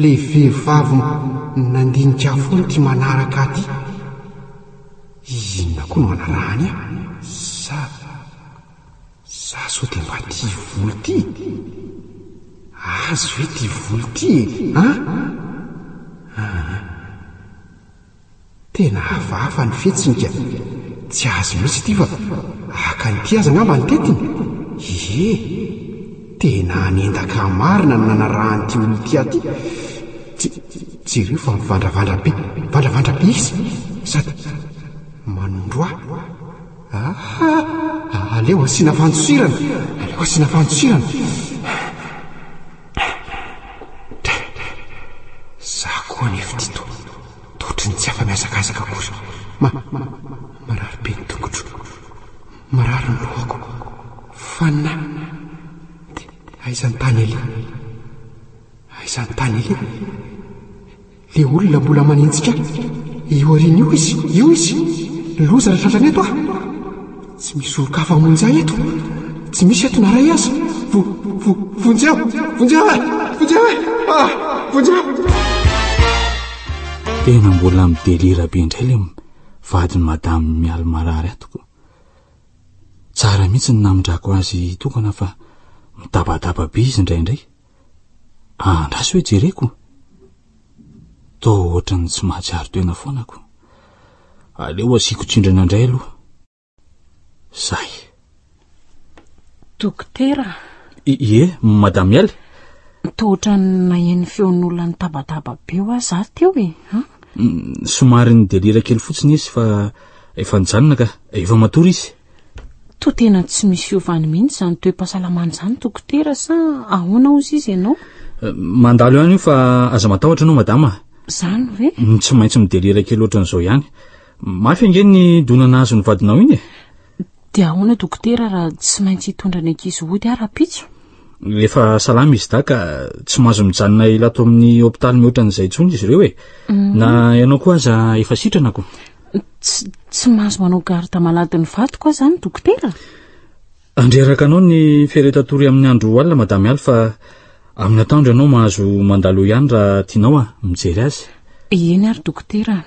le vehivavy nandinika foana ty manaraka aty inona koa no anarahany sa so de mba ty volo ty azo hoe ty volo ty tena hafahafa ny fetsinika tsy azo mihitsy ty fa aka ny ty aza ngamba ny tetiny tena anendaka marina no nanarahany ty olo ty aty tsy reo fa mivandravandra be izy sady manondroa aleo asiana fantsirana za koa nefa ty totry ny tsy afa-miazakazaka kosa marary be ny tongotro marary ny lohako fanina de aizany tany ele le olona mbola manentsika io ariny io izy loza ratratrany eto tsy misy olo-kafa monja eto tsy misy eto naray aza vonjeo tena mbola midelira be indray le vadiny madamy mialo marary atoko tsara mihitsy ny namindrako azy tokana fa mitabadaba be izy indraindray andraso hoe jereko to ohatrany tsy mahatsiaro toena foanako aleo asiako tsindrana indray aloha zay dokotera madame mialy tohatra ny naheny feon'olona ny tabadaba be ho aza teo somary ny delira kely fotsiny izy fa efa nijanona ka efa matory izy. To tena tsy misy fiovany mihitsy zany toe-pahasalamany zany dokotera sa ahoana ozy izy ianao? Mandalo ihany io fa aza matahotra anao madama. Zany ve? Tsy maintsy midelira kely ohatran'izao ihany. Mafy ange ny donana azo ny vadinao iny e. Dia ahoana dokotera raha tsy maintsy hitondra ny ankizy ody ara-pitso? Rehefa salama izy da ka tsy mahazo mijanona ilato amin'ny hôpitaly mihoatran'izay intsony izy ireo e. Na ianao koa aza efa sitranako. Tsy mahazo manao garda malady ny vato koa zany dokotera? Andreraka anao ny feretatory amin'ny andro alina madamy aly fa amin'ny ataondro ianao mahazo mandalo ihany raha tianao mijery azy. Eny ary dokotera.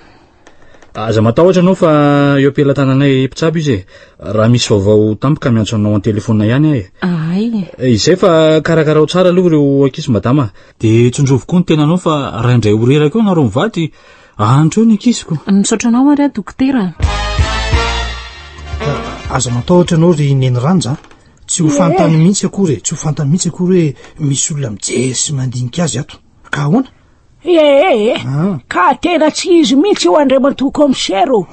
Aza matahotra anao fa eo am-pelatananay mpitsabo izy e. Raha misy vaovao tampoka miantso anao an-telefona ihany e. Ay. Izay fa karakarao tsara aloha ireo ankizy madama. De tsondrovo koa ny tenanao fa raha indray horeraka eo nareo mivady ahantro eo ny ankiziko. Misaotra anao ary dokotera. Aza matahotra anao ry neny ranja, tsy ho fantany mihitsy akory, tsy ho fantany mihitsy akory hoe misy olona mijery sy mandinika azy ato. Ka ahoana? Ka tena tsy izy mihitsy io Andriamatoa komisero.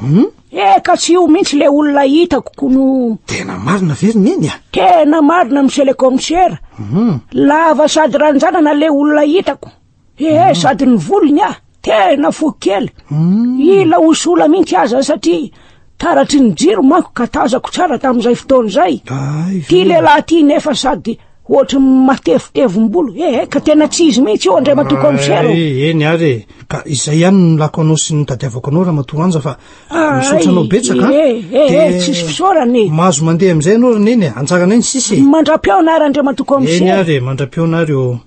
Ka tsy io mihitsy le olona hitako kono. Tena marina very neny a? Tena marina monsieur le commissaire. Lava sady ranjanana le olona hitako. Sady ny volony tena fo kely. Ila osola mihitsy aza satria taratry ny jiro manko ka tazako tsara tamin'izay fotoan'izay. Ty lehilahy ty nefa sady ohatra matevitevim-bolo. Ka tena tsy izy mihitsy io Andriamatoa komisero. Eny ary ka izay ihany ny lako anao sy ny tadiavako anao raha Matoranja fa misaotra anao betsaka. Tsisy fisaorany. Mahazo mandeha amin'izay anao neny antsarana iny sisy. Mandra-piona ary Andriamatoa komisero. Eny ary mandra-piona ary eo.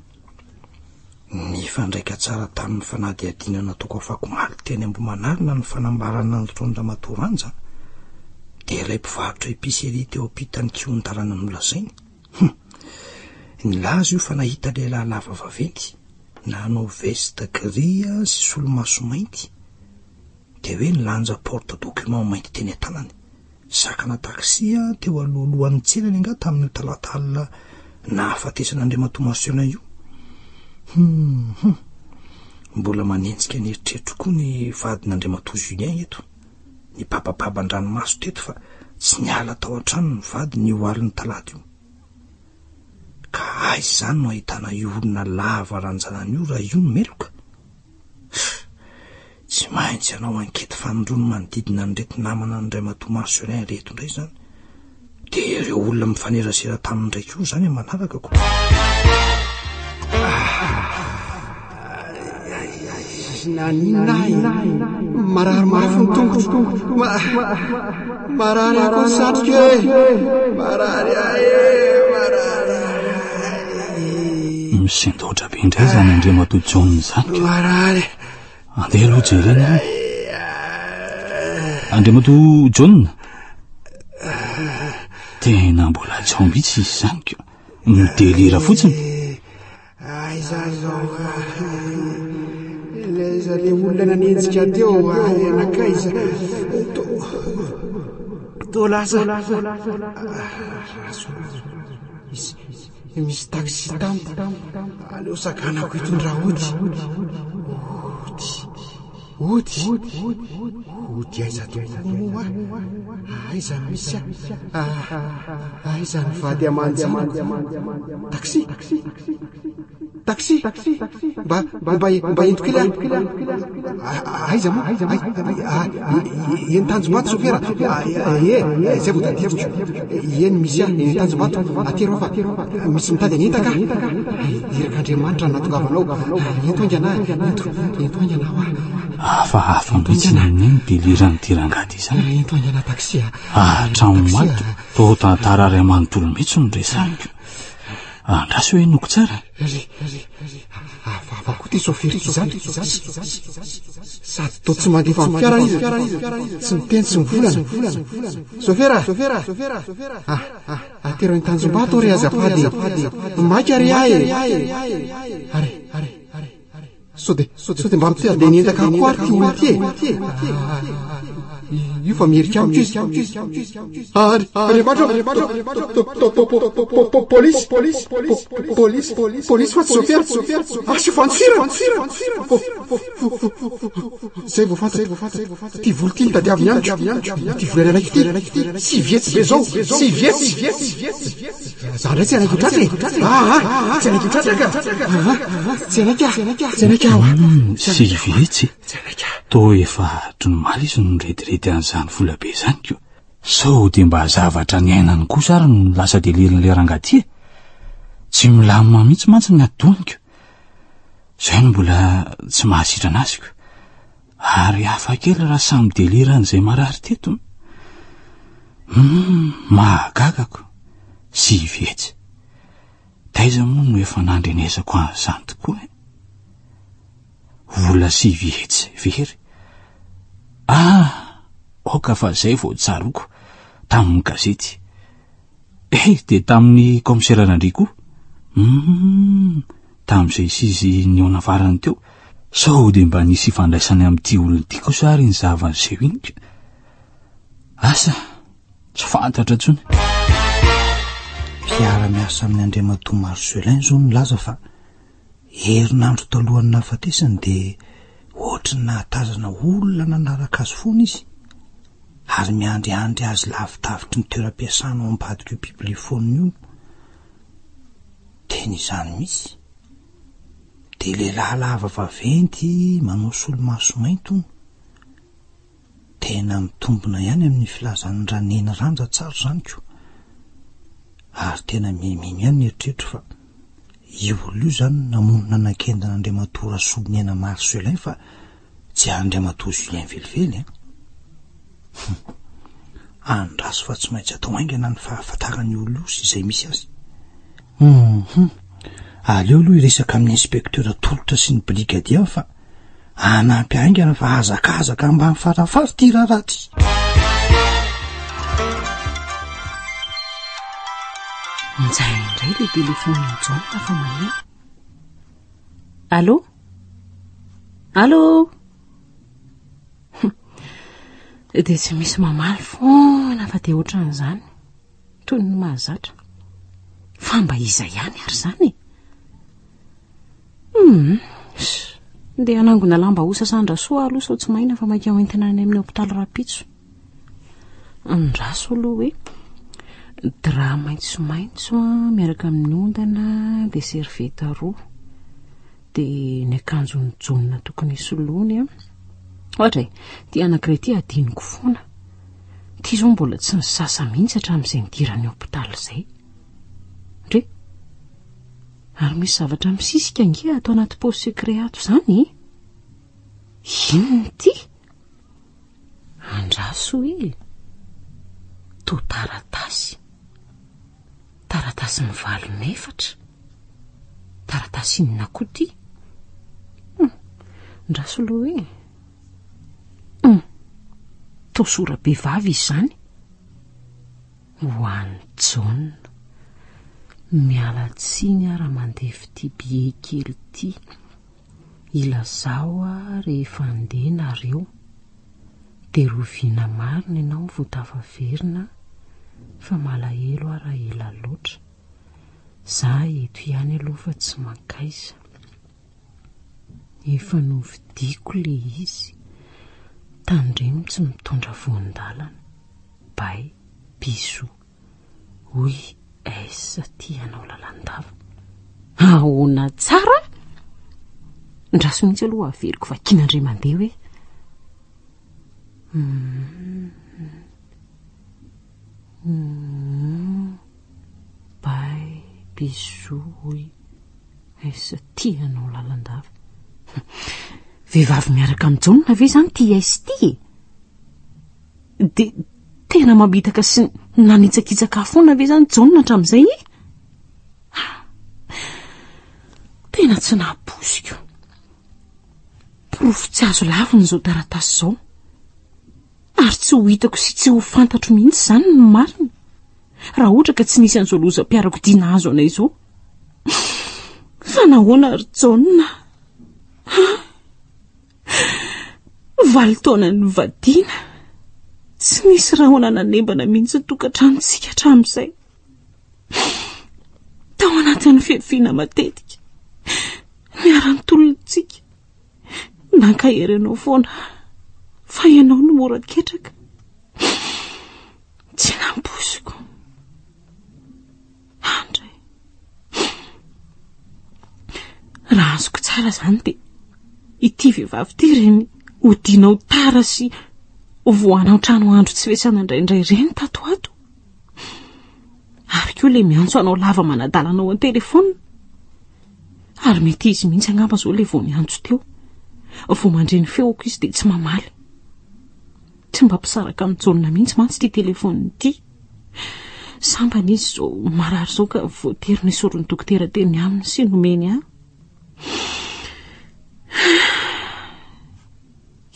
Ny fandraika tsara tamin'ny fanadihadiana nataoko afako maly teny Ambohimanarina ny fanambarana ny ronda Matoranja dia ilay mpivarotra épicerie teo ampitany kion-dalana nolazainy. Ny laza io fa nahita lehilahy lava vaventy nanao veste gris sy solomaso mainty dia hoe nilanja porte document mainty teny an-tanany. Sakana taksia teo alohalohan'ny tselany anga tamin'ny talata alina nahafatesana Andriamatoa Marsiona io. Mbola manenjika ny eritreritro koa ny vadin'Andriamatoa Julien eto, ny babababa-ndranomaso teto fa tsy niala tao an-trano ny vady ny oalin'ny talata io. Ka aiza izany no ahitana io olona lava ranjanany io raha io no meloka? Tsy maintsy ianao ankety fanondrono manodidina an'ireto namana n'Andriamatoa Marsiona reto indray izany. Dia ireo olona mifanerasera tamin'indraiky io izany manaraka ko. Naninay marary mafy ny tongotro marary ako ny satroka marary misendotra be indray zany Andriamatoa John zany marary. Andeha aloha jerena Andriamatoa John. Tena mbola tsao mihitsy izy zany ko midelira fotsiny. Leza le olona nanenjika teo anakaiza tolasa misy taxi tampo aleo sakanako hitondra ody aiza tokoa aiza misy aiza ny vady amanjy taxi mba entiko ila aiza mo eny Tanjombato sofera zay vo tadiviko eny misy eny Tanjombato atero fa misy mitady anentaka irak'Andriamanitra natogavanao ento ainganao hafa mihitsy neny delirany tirangady izany ento aingana taxi trano mato to tantara ray amanontolo mihitsy no resaniko. Andraso hoe noko tsara avako ty sofera izany sady to tsy mandefa amin'ny fiara izy tsy miteny sy mivolana sofera atero ny Tanjombato re azafady maika re ahy are sao de mba mitady nendaka ko ary ty olona ty io fa mierika amiko izy polisy fa tsy Sofiane sy fantsira zay vao fantatra ty volo ty mitadiavy mianitro ty volana raiky ty sy vietsy be zao sy vietsy za ndray tsy anaiko tratraka tsy anaiko tratraka tsy anaika sy vietsy to efa tronomaly izy no retirety an'izany vola be zany ko sao de mba zavatra ny ainany kosa ary no lasa deliriny le rangaty tsy milamina mihitsy mantsy ny adoniko zay no mbola tsy mahasitrana azyko ary hafa kely raha samy deliran'izay marary teto mahagagako sy vietsy taiza moa no efa nandrenezako an'izany tokoa vola sy vietsy very oka fa zay vao tsaroko tamin'ny gazety de tamin'ny komisera Nandriko tamin'izay sizy niona farany teo sao de mba nisy ifandraisany amin'ity olona ty kosa ary ny zavan'izay iniko asa tsy fantatra tsony mpiara-miasa amin'ny Andriamatoa Marcelin zao nilaza fa herinandro talohan'ny nahafatesany de ohatry ny nahatazana olona nanaraka azy foana izy ary miandryandry azy lavitavitry ny toeram-piasana ao ambadika io biblifoana io teny izany misy de lehilahy lava vaventy manao solomaso mainto tena mitombona ihany amin'ny filazan'ny raneny ranja tsara zany ko ary tena mimimy ihany mieritreritra fa io olo io zany namonina nakendan'Andriamatoa Rasoloniana Marcelin fa tsy Andriamatoa Julien velively andraso fa tsy maintsy atao aingana ny fahafantarany olo io sy izay misy azy aleo aloha iresaka amin'ny inspekteur tolotra sy ny brigadia fa anampy aingana fa azakazaka ambany farafary ty raharaty Nzay indray le telefony John fa maneno. Allô? Allô? De tsy misy mamaly foana fa de ohatran'izany. Toy ny mahazatra. Fa mba iza ihany ary zany. De anangona lamba osa sandra soa aloha sao tsy maina fa maika hoentina any amin'ny hôpitaly Rapitso. Andraso aloha hoe drap maitsomaitso miaraka amin'ny ondana de servieta roa de ny akanjony jonina tokony soloany ohatra ty anankiray ty adiniko foana ty zao mbola tsy nisasa mihitsy hatramin'izay nidirany hôpitaly zay ndre ary misy zavatra misisika nge atao anaty paosy secret ato zany inona ty andraso hoe to taratasy ny valonefatra taratasy inona koa ty ndraso aloha hoe to sora be vavy izy zany ho an'ny John mialatsiny ara mandefy ty bie kely ty ilazao rehefa andeha nareo de roviana marina ianao voatavaverina fa malahelo ara ela loatra za eto ihany aloha fa tsy mankaiza efa novidiko le izy tandremo tsy mitondra voandalana bay bisou oui esa ty anao lalandava ahoana tsara ndraso mihitsy aloha aveliko fa kinandre mandeha hoe bay bisou oui esa ty anao lalandava vehivavy miaraka amin'ny John ve zany ty esa ty de tena mabitaka sy nanitsakitsaka foana ve zany John hatramin'izay tena tsy nahaposiko profo tsy azo laviny zao taratasy zao ary tsy ho hitako sy tsy ho fantatro mihitsy zany ny marina raha ohatra ka tsy nisy an'izao loza mpiarako diana azo anay zao fa nahoana ary John Valo taona ny vadiana, tsy nisy raha honananembana mihitsy tokantranontsika hatramin'izay. Tao anatin'ny fiaviana matetika, miara-nitolontsika. Nankahery ianao foana, fa ianao no mora ketraka. Tsy nampoziko. Andray, raha azoko tsara zany dia ity vehivavy ity reny hodinao tara sy voanao trano andro tsy vesana indraindray reny tato ato. Ary koa le miantso anao lava manadalanao an telefona. Ary mety izy mihitsy angamba zao le vao miantso teo. Vao mandreny feoko izy dia tsy mamaly. Tsy mba mpisaraka mijonona mihitsy mantsy ity telefona ity. Sambany izy zao marary zao ka voatery nisorony dokotera teny aminy sy nomeny ahy.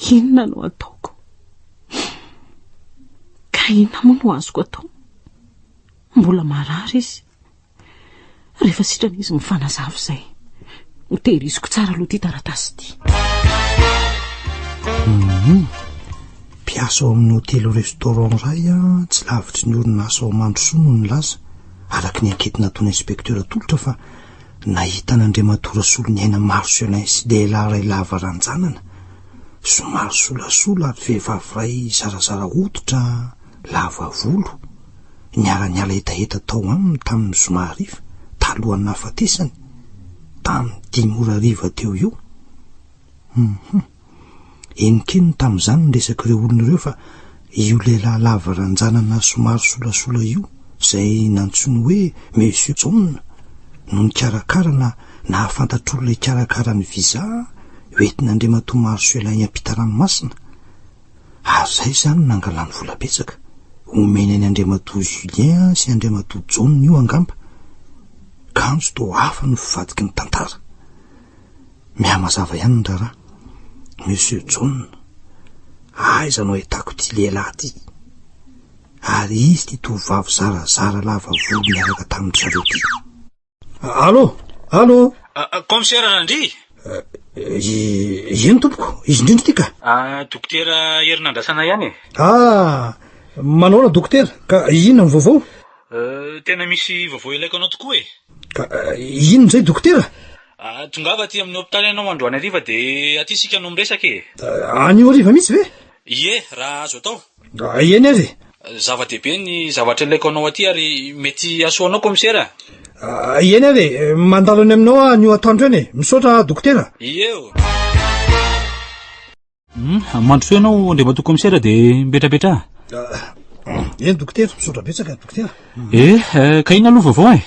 Inona no ataoko? Ka inona moa no azoko atao? Mbola marary izy. Rehefa sitrana izy mifanazava izay, hotehiriziko tsara aloha ity taratasy ity. Mpiasa ao amin'ny hotely restaurant iray tsy lavitry ny orinasa ao Mandrosoa no nilaza, araka ny ankety nataony inspektera tolotra fa nahita n'Andriamatora Solonyaina Marcelin sy lehilahy iray lava ranjanana, somary solasola ary vehivavy iray zarazara hoditra, lava volo, niara-niala hetaheta tao aminy tamin'ny zoma hariva, talohan'ny nahafatesany, tamin'ny 5 ariva teo io. Enikeny tamin'izany niresaka ireo olona ireo fa io lehilahy lava ranjanana somary solasola io, izay nantsoiny hoe Monsieur John, no nikarakara na nahafantatr'olona ikarakara ny visa hoentin'Andriamatora Marcelin ampita ranomasina. Ary izay izany nangalany vola betsaka. Omeny any Andriamatora Julien sy Andriamatora John io angamba. Kanjo toa hafa no fivadiky ny tantara. Mihamazava ihany ny raharaha. Monsieur John, aiza no ahitako ity lehilahy ity? Ary izy ty tovovavy zarazara lava volo miaraka tamin'ny zareo ty. Allô? Commissaire Randry? Ino tompoko? Izy indrindra ity ka? Dokotera herinandrasana ihany. Manao dokotera, ka inona ny vaovao? Tena misy vaovao ilaiko anao tokoa e. Ka inona izay dokotera? Tongava aty amin'ny hôpitaly ianao androany hariva dia aty sika no miresaka e. Anio hariva mihitsy ve? Ie, raha azo atao. Eny ary? Zava-dehibe ny zavatra ilaiko anao aty ary mety asoanao commissaire. Eny ary, mandalo any aminao anio atoandro eny e, misaotra dokotera. Ieo. Mandrosoa ianao Andriamatora commissaire dia mipetrapetra. Eny dokotera, misaotra betsaka dokotera. Ka inona aloha vaovao e?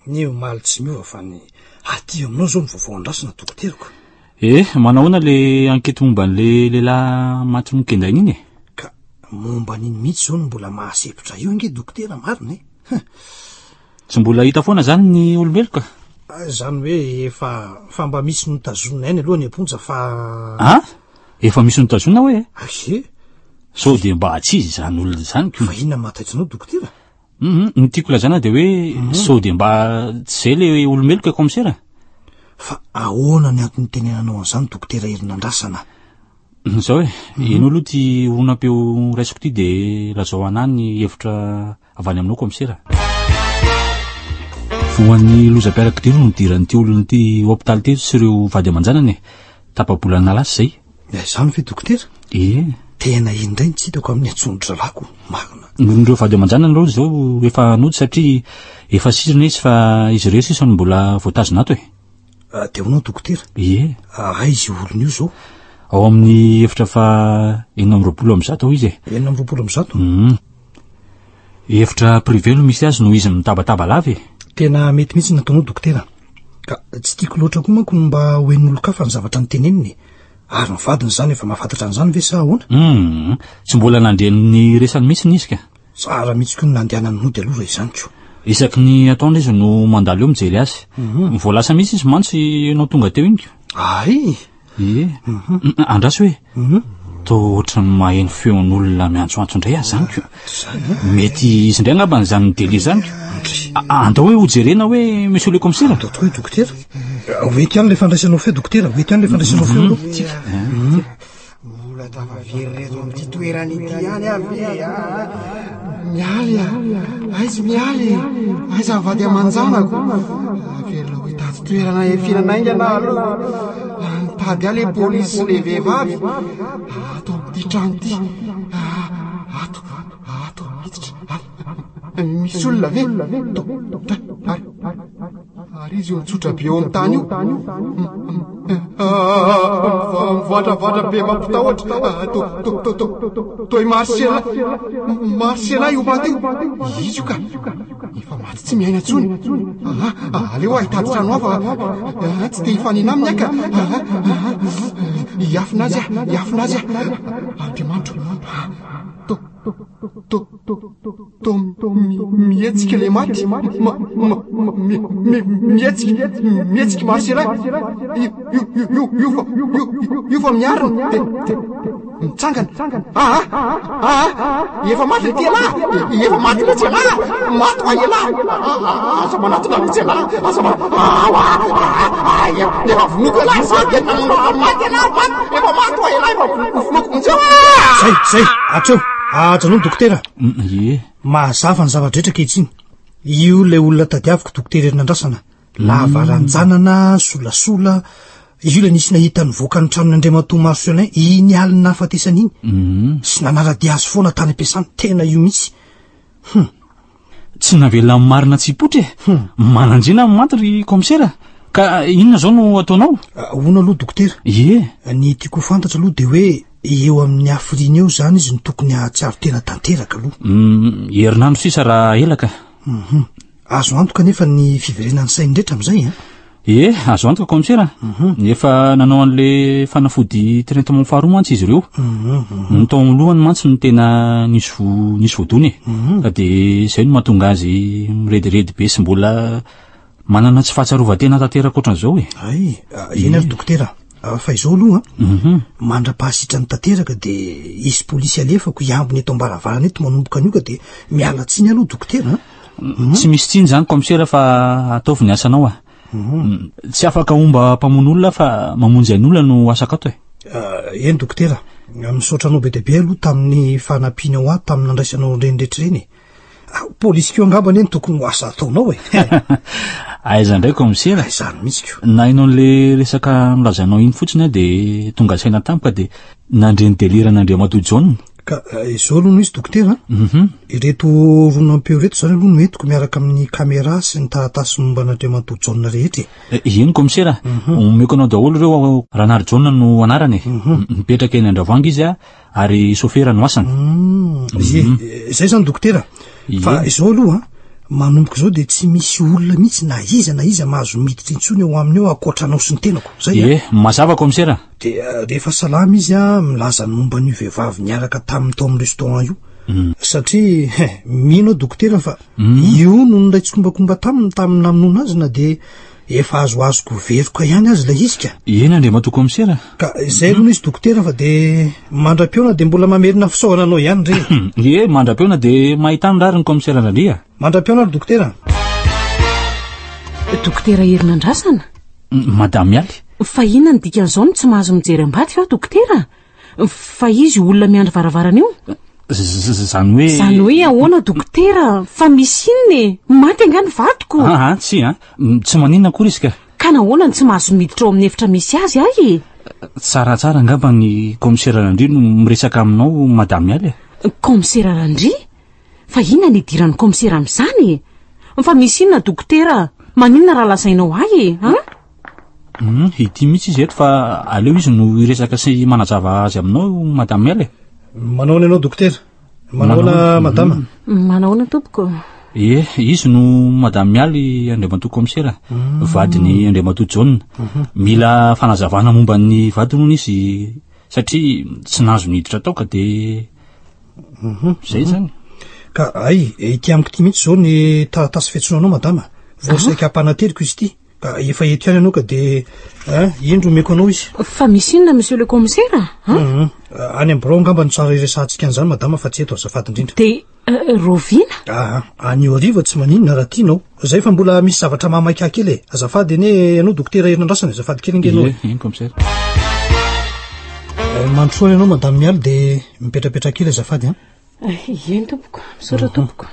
Ny omaly tsy miova fa ny aty aminao zao ny vaovao andrasana dokoterako. Manahoana le ankety momba n'le lehilahy maty mokendainy iny e? Ka momba n'iny mihitsy zao no mbola mahasepitra io nge dokotera marina e. Tsy mbola hita foana zany ny olombelo ka? Zany hoe efa mba misy notazonina eny aloha ny amponja fa... Efa misy notazonina hoe? So dia mba tsy izy zany olona zany ko. Fa inona mahataitranao dokotera? Ny tiako lazana dia hoe so dia mba tsy izay le olombelo ka commissaire. Fa ahoana ny antony tenenanao an'izany dokotera herinandrasana? Zao hoe, ianao aloha ty oronam-peo raisiko ty dia lazao anahy ny hevitra avy any aminao commissaire. Voan'ny loza-piaraka ty no nidiran'ity olona ty hôpitaly ty sy ireo vady aman-janany tapa-bolana lasa zay. Izany ve dokotera? Tena indray tsy hitako amin'ny antsondro ralako marina. Ireo vady aman-janany aloha zao efa nody satria efa sisirina izy fa izy ireo sisa no mbola voatazona ato e. Dia honao dokotera? Izy olona io zao? Ao amin'ny efitra fa 920 ao izy e. 920? Efitra privé no misy azy no izy mitabataba lava e. Tena mety mihitsy nataonao dokotera. Ka tsy tiako loatra koa manko mba hoen'olo-kafa ny zavatra niteneniny. Ary ny vadiny zany efa mahafantatra an'izany ve sa ahoana? Tsy mbola nandrehan'ny resany mihitsy ny izy ka. Tsara mihitsy koa ny nandehanany nody aloha izany ko. Isaky ny ataony izy no mandalo eo mijery azy. Voalasa mihitsy izy mantsy ianao tonga teo iny ko. Ay. Andraso hoe. to ohatrany maheno feon'olona miantsoantso indray azy zany ko mety izy indray angamba nyzany délire zany ko andao hoe hojerena hoe monsieur le commissaire ataoko hoe dokotera oety ihany le fandraisanao fe dokotera oety ihany le fandraisanao fe aloha mbola tavavery reto amin'ity toerany ity ihany avy mialy aizy mialy aiza vady amanjanako averina hoe tady toerana efinanaingana aloha nitady a le polisy le vehivavy ato amin'ity trano ity ato miditra misy olona ve ary izy io nitsotra be eo amin'ny tany io mivadravadra be mampitahoatra toy marsena io maty io izy io ka efa maty tsy miaina tsony aleo ahitady trano hafa tsy te hifanina aminy aka iafina azy andriamanitro mihetsika le maty mihetsika marsena io fa miarina de mitsangana efa maty le tena efa maty le tsena maty fa ela aza manatona le tsena aza efa vonoko ela maty ela maty efa maty fa ela efa vonoko mintsy zay atreo ajanao dokotera ie mahazava ny zavadrehetra kehitriny io le olona tadiaviko dokotera herinandrasana lavaranjanana solasola io le nisy nahita ny voaka ny tranon'Andriamatoa Marcelin iny alina nahafatesana iny sy nanaradia azy foana tany ampiasany tena io mihitsy tsy navela marina tsipotra manandrina maty ry commissaire ka inona zao no ataonao ona aloha dokotera ie ny tiako fantatra aloha de hoe eo amin'ny afriny eo zany izy ny tokony ahatsiaro tena tanteraka aloha herinandro sisa raha elaka azo antoka nefa ny fiverenany sainy rehetra am'izay ie azo antoka commissaire efa nanao an'le fanafody traitement faharoa mantsy izy ireo nytao lohany mantsy ny tena nisy voadony ka de zay no mahatonga azy mirediredy be sy mbola manana tsy fahatsarovatena tanteraka ohatran'izao ay eny ary dokotera fa izao aloha mandra-pahasitrany tanteraka de izy polisy alefako iambony eto ambaravarana eto manomboka anio ka de miala tsiny aloha dokotera tsy misy tsiny zany commissaire fa ataovy ny asanao tsy afaka omba mpamon'olona fa mamonjy ain'olona no asakato eny dokotera misaotranao be deabe aloha tamin'ny fanampiana ao ahy tamin'ny nandraisanao renydrehetra reny polisy keo angambany eny tokony ho asa ataonao aiza ndray commissaire zany mihitsy ko na hainao n'le resaka milazanao iny fotsiny de tonga saina tampoka de nandreny délire n'Andriamatoa John ka izao aloha no izy dokotera ireto ronampeo reto zany aloha no entiko miaraka amin'ny caméra sy ny taratasy momba n'Andriamatoa John rehetra iny commissaire omeko anao daholo reo Ranary John no anarany mipetraka eny Andravoanga izy ary chauffeur no asany zay zany dokotera fa izao aloha manomboka zao de tsy misy olona mihitsy na iza mahazo miditra intsony eo aminy eo akoatranao sy ny tenako zay mazava commissaire de rehefa salama izy milaza ny momba n'io vehivavy niaraka tamin'ny tao amin'ny restaurant io satria mino dokotera fa io no nray tsokombakomba tamin'ny naminona azy na de efa azoazoko veroka ihany azy la izy ka eny Andriamatoa commissaire ka zay aloha izy dokotera fa de mandram-peona de mbola mamerina fisaoana anao ihany re ie mandram-peona de mahitany rary ny commissaire Nandria mandram-peona ary dokotera dokotera herinandrasana madame Mialy fa inona ny dikan'izao no tsy mahazo mijery ambady fa dokotera fa izy olona miandry varavarana io zany hoe ahoana dokotera fa misy inony maty angany vadiko tsy maninona kory izy ka nahoana ny tsy mahazo miditra ao amin'ny efitra misy azy ahy tsaratsara angamba ny commissaire Randry no miresaka aminao madame Mialy commissaire Randry fa inona ny idiran'ny commissaire amin'izany fa misy inona dokotera maninona raha lasainao ahy ity mihitsy izy eto fa aleo izy no iresaka sy manazava azy aminao madame Mialy manaona ianao dokotera manaona madama manaona tompoko izy no madame Mialy Andriamatoa commissaire vadiny Andriamatoa John mila fanazavana momba ny vadiny izy satria tsy nahazo niditra tao ka de zay zany ka ay ity amiko ty mihitsy zao ny taratasy fiantsoananao madama voasaika ampanateriko izy ity ka efa eto ihany ianao ka de indro meko anao izy fa misy inona monsieur le commissaire any am' birao angamba ny tsara iresantsika an'izany madama fa tsy eto azafady indrindra de rovina anio ariva tsy maninona raha tianao zay fa mbola misy zavatra mamaika kely e azafady ene ianao dokotera herinandrasana azafady kely ingenao commissaire mandrosoana ianao madame mialy de mipetrapetra kely azafady eny tompoko misaotra tompoko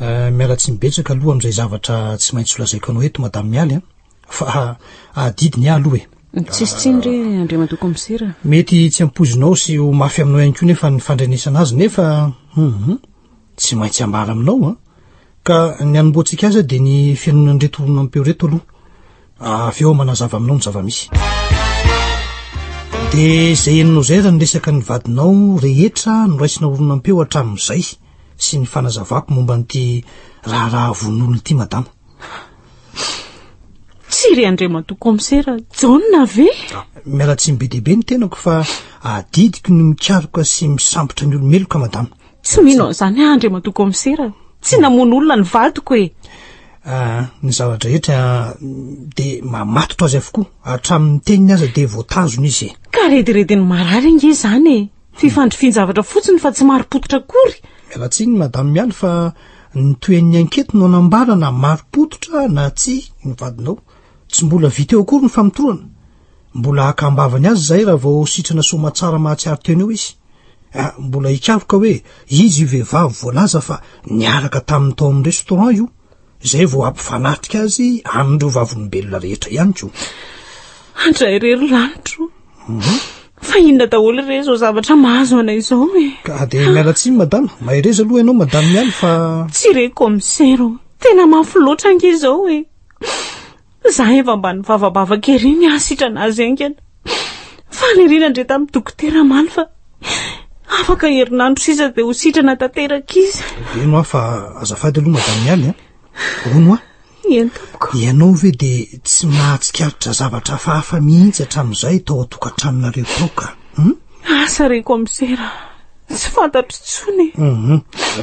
miala tsy mibetsaka aloha am'izay zavatra tsy maintsy olazaiko anao eto madame mialy fa adidiny aloha tsisy tsindry andriamato commissaire mety tsy ampozinao sy ho mafy aminao ihany koa nefa ny fandrenesana azy nefa tsy maintsy ambara aminao ka ny anomboantsika azy de ny fianonany reto olona ampeo reto aloha avy eo manazava aminao ny zava-misy de zay eninao zay raha nyresaka ny vadinao rehetra noraisina olona ampeo hatramin'izay sy ny fanazavako momba nyty raha von'olona ity madama tsy ry andriamato commissaire jauna ve miala tsy mibe dehibe ny tenako fa adidiko ny mikaroka sy misambotra ny olomeloka madama tsy mino an'izany andriamato commissaire tsy namono olona ny vadiko e ny zavatra rehetra de mamatotra azy avokoa hatramin'ny teniny aza de voatazony izy ka redirediny marary inge zany e fifandrifinjavatra fotsiny fa tsy maropototra kory miala tsiny madame mialy fa ny toen'ny ankety no anambara na maropototra na tsy ny vadinao tsy mbola vita eo akory ny famitorana mbola akambavany azy zay raha vao sitrana somatsara mahatsiaro teny eo izy mbola hikaroka hoe izy io vehivavy voalaza fa niaraka tamin'ny tao amin'ny restaurant io zay vao ampifanatrika azy amin'ireo vavolombelona rehetra ihany ko andray rery lanitro fa inona daholo re zao zavatra mahazo anay izao e ka de miala tsiny madama mahereza aloha ianao madame mialy fa tsy re commissaire tena mafy loatra ange izao e za efa mba ny vavabava kery ny asitrana azy angana fa lerina ndre tamin'ny dokotera maly fa afaka herinandro sisa de ho sitrana tanteraka izy eno fa azafady aloha madame mialy ono eny tompoko ianao ve de tsy mahatsikaritra zavatra fahafa mihitsy hatramin'izay tao atokantranonareo tao ka asa re commissaire tsy fantatro tsony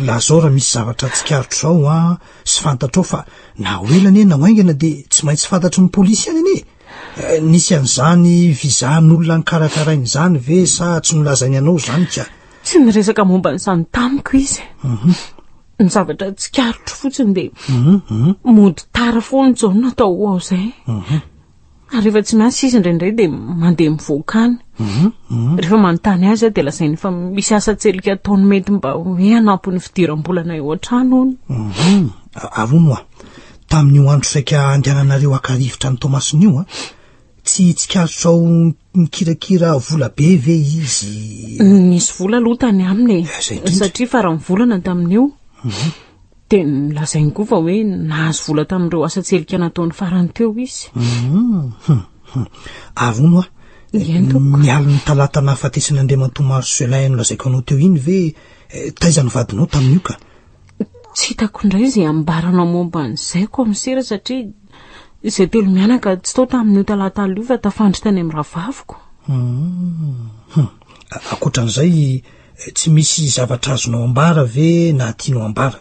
lazao raha misy zavatra tsikaritra zao sy fantatrao fa na oelany na oaingana de tsy maintsy fantatry ny polisy any ane nisy an'izany vizahan'olona ny karakarainy zany ve sa tsy nolazainy anao zany ka tsy niresaka momba n'izany tamiko izy ny zavatra tsikarotro fotsiny de mody tara foany jao natao ao zay ary rehefa tsy miasy izy indraindray de mandeha mivoakany rehefa manontany azy de lazainy fa misy asa tselika ataony mety mba hoe anampony fidiram-bolana eo an-trano ony arono tamin'io andro saika andehananareo akarivotra ny tomasiny tsy tsikarotrao mikirakira vola be ve izy nisy vola aloha tany aminy satria fa raha mivolana tamin'io de lazainy koa fa hoe nahazo vola tamin'ireo asa tselika nataony farany teo izy arono miala ny talata nahafatesany Andriamantomaro Selaino lazaiko anao teo iny ve taizany vadinao tamin'io ka tsy hitako indray zay ambaranao momba an'izay commissaire satria izay telo mianaka tsy tao tamin'io talata io fa tafandry tany amin'ny ravaviko akoatran'izay tsy misy zavatra azonao ambara ve na tianao ambara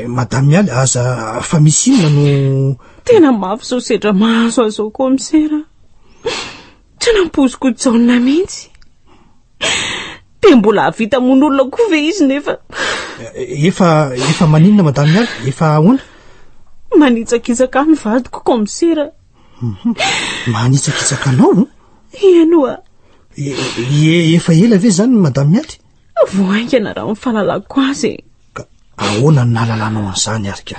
madame mialy aza fa misy inona no tena mafy zao sedra mahazo azao commissaire tsy nampoziko jauna mihitsy de mbola avita mon'olona koa ve izy nefa efa maninona madame mialy efa ahoana manitsakitsaka ny vadiko commissaire manitsakitsaka anao ianoa efa ela ve zany madame mialy voaingana raha mifahalalako azy ka ahoana ny nalalanao an'izany ary ka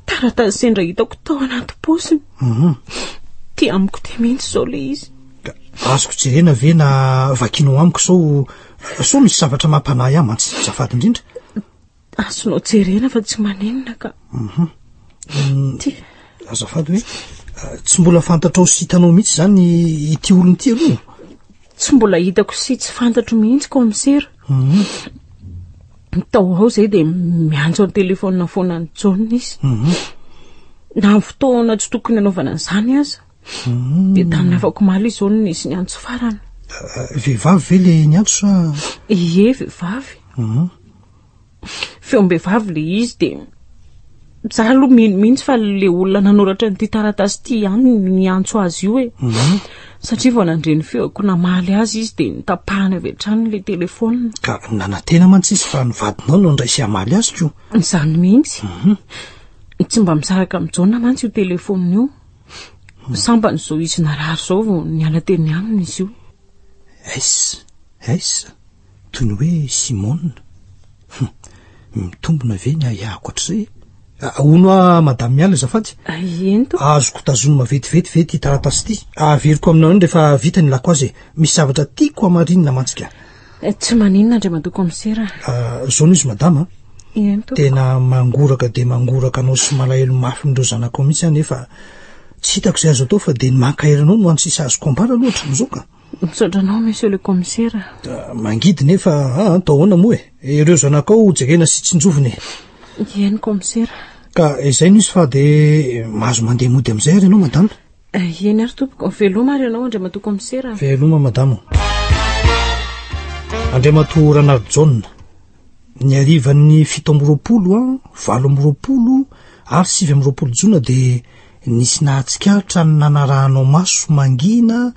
taratasy sendra hitako tao anaty posiny ty amiko te mihitsy zao le izy azoko jerena ve na vakinao amiko sao misy zavatra mampanahy ahy mantsy zafady indrindra azonao jerena fa tsy maninona ka azafady hoe tsy mbola fantatrao sy hitanao mihitsy zany ity olony ty aloha tsy mbola hitako sy tsy fantatro mihitsy commissaire tao ao zay de miantso amin'ny telefona foanany John izy na fotoana tsy tokony anaovana an'izany aza de tamin'ny afako maly izy zao nisy ny antso farany vehivavy ve le ny antso sa ie vehivavy feombehivavy le izy de za aloha mihitsy fa le olona nanoratra nyity taratasy ty ihany ny antso azy io satria vao nandreny feoko namaly azy izy de nitapahany avy hatrany le telefona ka nanantena mantsy izy fa nivadinao no ndray sy amaly azy ko zany mihitsy tsy mba misaraka mijaona mantsy io telefona io sambany zao izy narary zao vao niala teny aminy izy io aisa toy ny hoe Simone mitombona ve ny ahako atr'izay ono a madame miala zafady eny to azoko tazonoma vetivety ve ty taratasy ty averiko aminao iny rehefa vita ny lako azy misy zavatra tiako amarinina mantsika tsy maninona ndray matoko amsera zao no izy madama eny to tena mangoraka de mangoraka anao sy malahelo mafy nireo zanako mihitsy any nefa tsy hitako zay azo atao fa de ny mankaherinao no antsisa azoko ambara loatra mizao ka misotranao monsieur le commissaire mangidy nefa tao ahoana moa ireo zanakao jerena sy tsinjoviny eny commissaire ka izay no izy fa de mahazo mandeha mody am'izay ary ianao madama eny ary tompoko veloma ary ianao andriamato commissaire veloma madama andriamato Ranard John ny arivan'ny 7 20 ary 9 jona de nisy nahatsikahatra ny nanarahanao maso mangina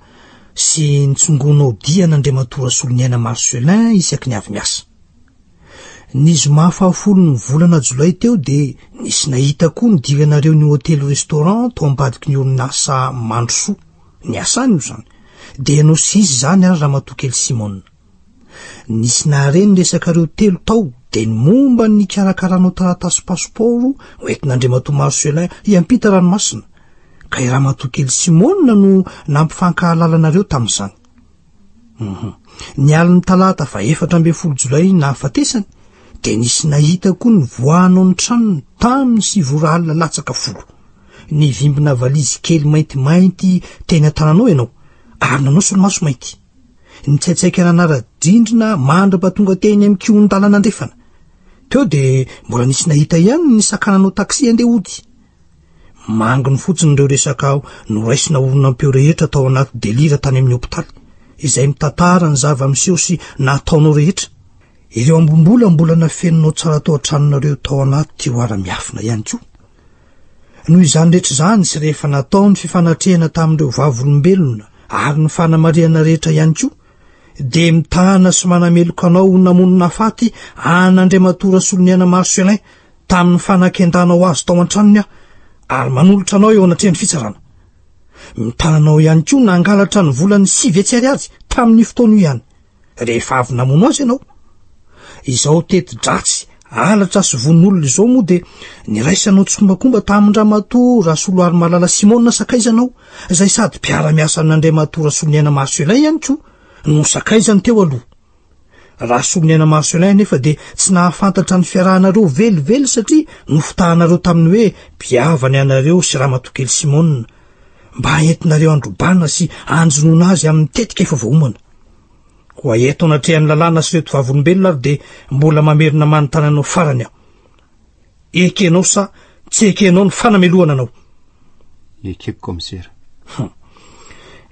sy nitsongonao dia n'andriamato Rasoloniaina Marcelin isaky ny avy miasa nizy mahafahafolo ny volana jolay teo de nisy nahita koa ny diranareo ny hôtely restaurant tao ambadiky ny orinasa Mandrosoa ny asany io zany de ianao sy izy zany ary Ramatokely Simone nisy nahareny resakareo telo tao de ny momba ny karakaranao taratasy pasiporo hoentin'andriamato Marcelin iampita ranomasina ka i Ramatokely Simone no nampifankahalalana tamin'izany ny aliny talata fa 14 jolay na afatesany de nisy nahita koa ny voanao ny tranony tamin'ny 7 alina latsaka 10 ny vimbina valizy kely maintimainty teny tananao ianao ary nanao solomaso mainty ny tsaitsaika nanara-drindrina mandra-patonga teny amin'ny kion-dalana andefana teo de mbola nisy nahita ihany ny sakananao taksi andeha ody manginy fotsiny ireo resaka no raisina olona ampeo rehetra tao anaty delira tany amin'ny hopitaly izay mitantara ny zava-miseho sy nataonao rehetra ireo ambombola mbola nafeninao tsara tao an-tranonareo tao anaty tio ara-miafina ihany koa noho izany rehetra zany sy rehefa natao ny fifanatrehana tamin'ireo vavolombelona ary ny fanamariana rehetra ihany koa de mitahana sy manameloka anao namonina faty an'andriamato Rasoloniaina Marcelin tamin'ny fanakendanao azy tao an-tranony ary manolotra anao eo anatrehany fitsarana mitananao ihany koa nangalatra ny volany 9 etsy azy tamin'ny fotoana io ihany rehefa avy namono azy ianao izao tety dratsy alatra sy von'olona izao moa de niraisanao tsokombakomba tamin'Andriamato Rasolo ary malala Simone sakaizanao izay sady mpiara-miasa n'Andriamato Rasoloniaina Marcelin ihany koa no sakaizany teo aloha Rasoloniaina Marcelin nefa de tsy nahafantatra ny fiarahanareo velively satria nofitahanareo tamin'ny hoe mpiavany anareo sy Ramatokely Simone mba entinareo androbana sy anjonona azy amin'ny tetika efa voaomana ho eto anatrehan'ny lalàna sy reto vavolombelona ary de mbola mamerina manontany farany aho ekenao sa tsy ekenao ny fanamelohana anao ekeko commissaire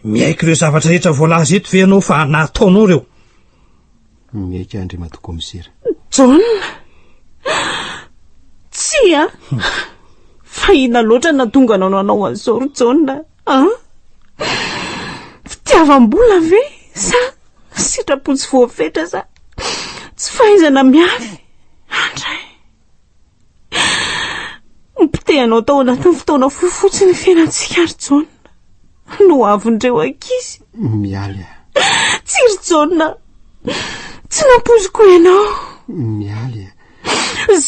miaiky ireo zavatra rehetra voalaza eto ve ianao fa nataonao reo miaiky Andriamato commissaire John tsy fa ina loatra natonga nanao an'izao ry John fitiavam-bola ve sa sitrapotsy voafetra sa tsy fahaizana miafy andray mpitehanao tao anatin'ny fotoana fofotsy ny fiainantsika ry John no avindreo ankizy mialy tsy ry John tsy nampoziko ianao mialy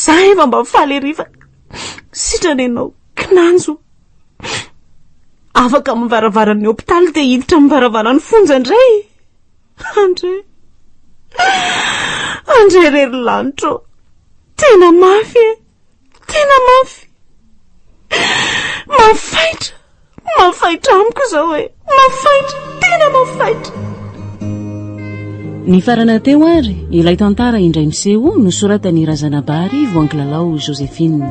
za efa mba faly erifa sitranenao kinanjo afaka mivaravarany hopitaly de hiditra mivaravarany fonja indray andray rery lanitro tena mafy mafaitra amiko zao tena mafaitra ny farana teo ary ilay tantara indray miseho nosoratany Razanabary voankilalao Joséphine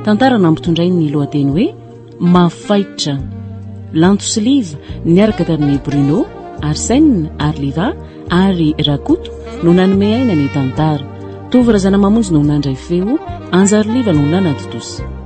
tantara nampitondray ny lohateny hoe mafaitra Lanto sy Liva niaraka tamin'ny Bruno Arsène Arliva ary Rakoto no nanome aina ny tantara tovy razana mamonjy no nandray feo anjary liva no nanatotosy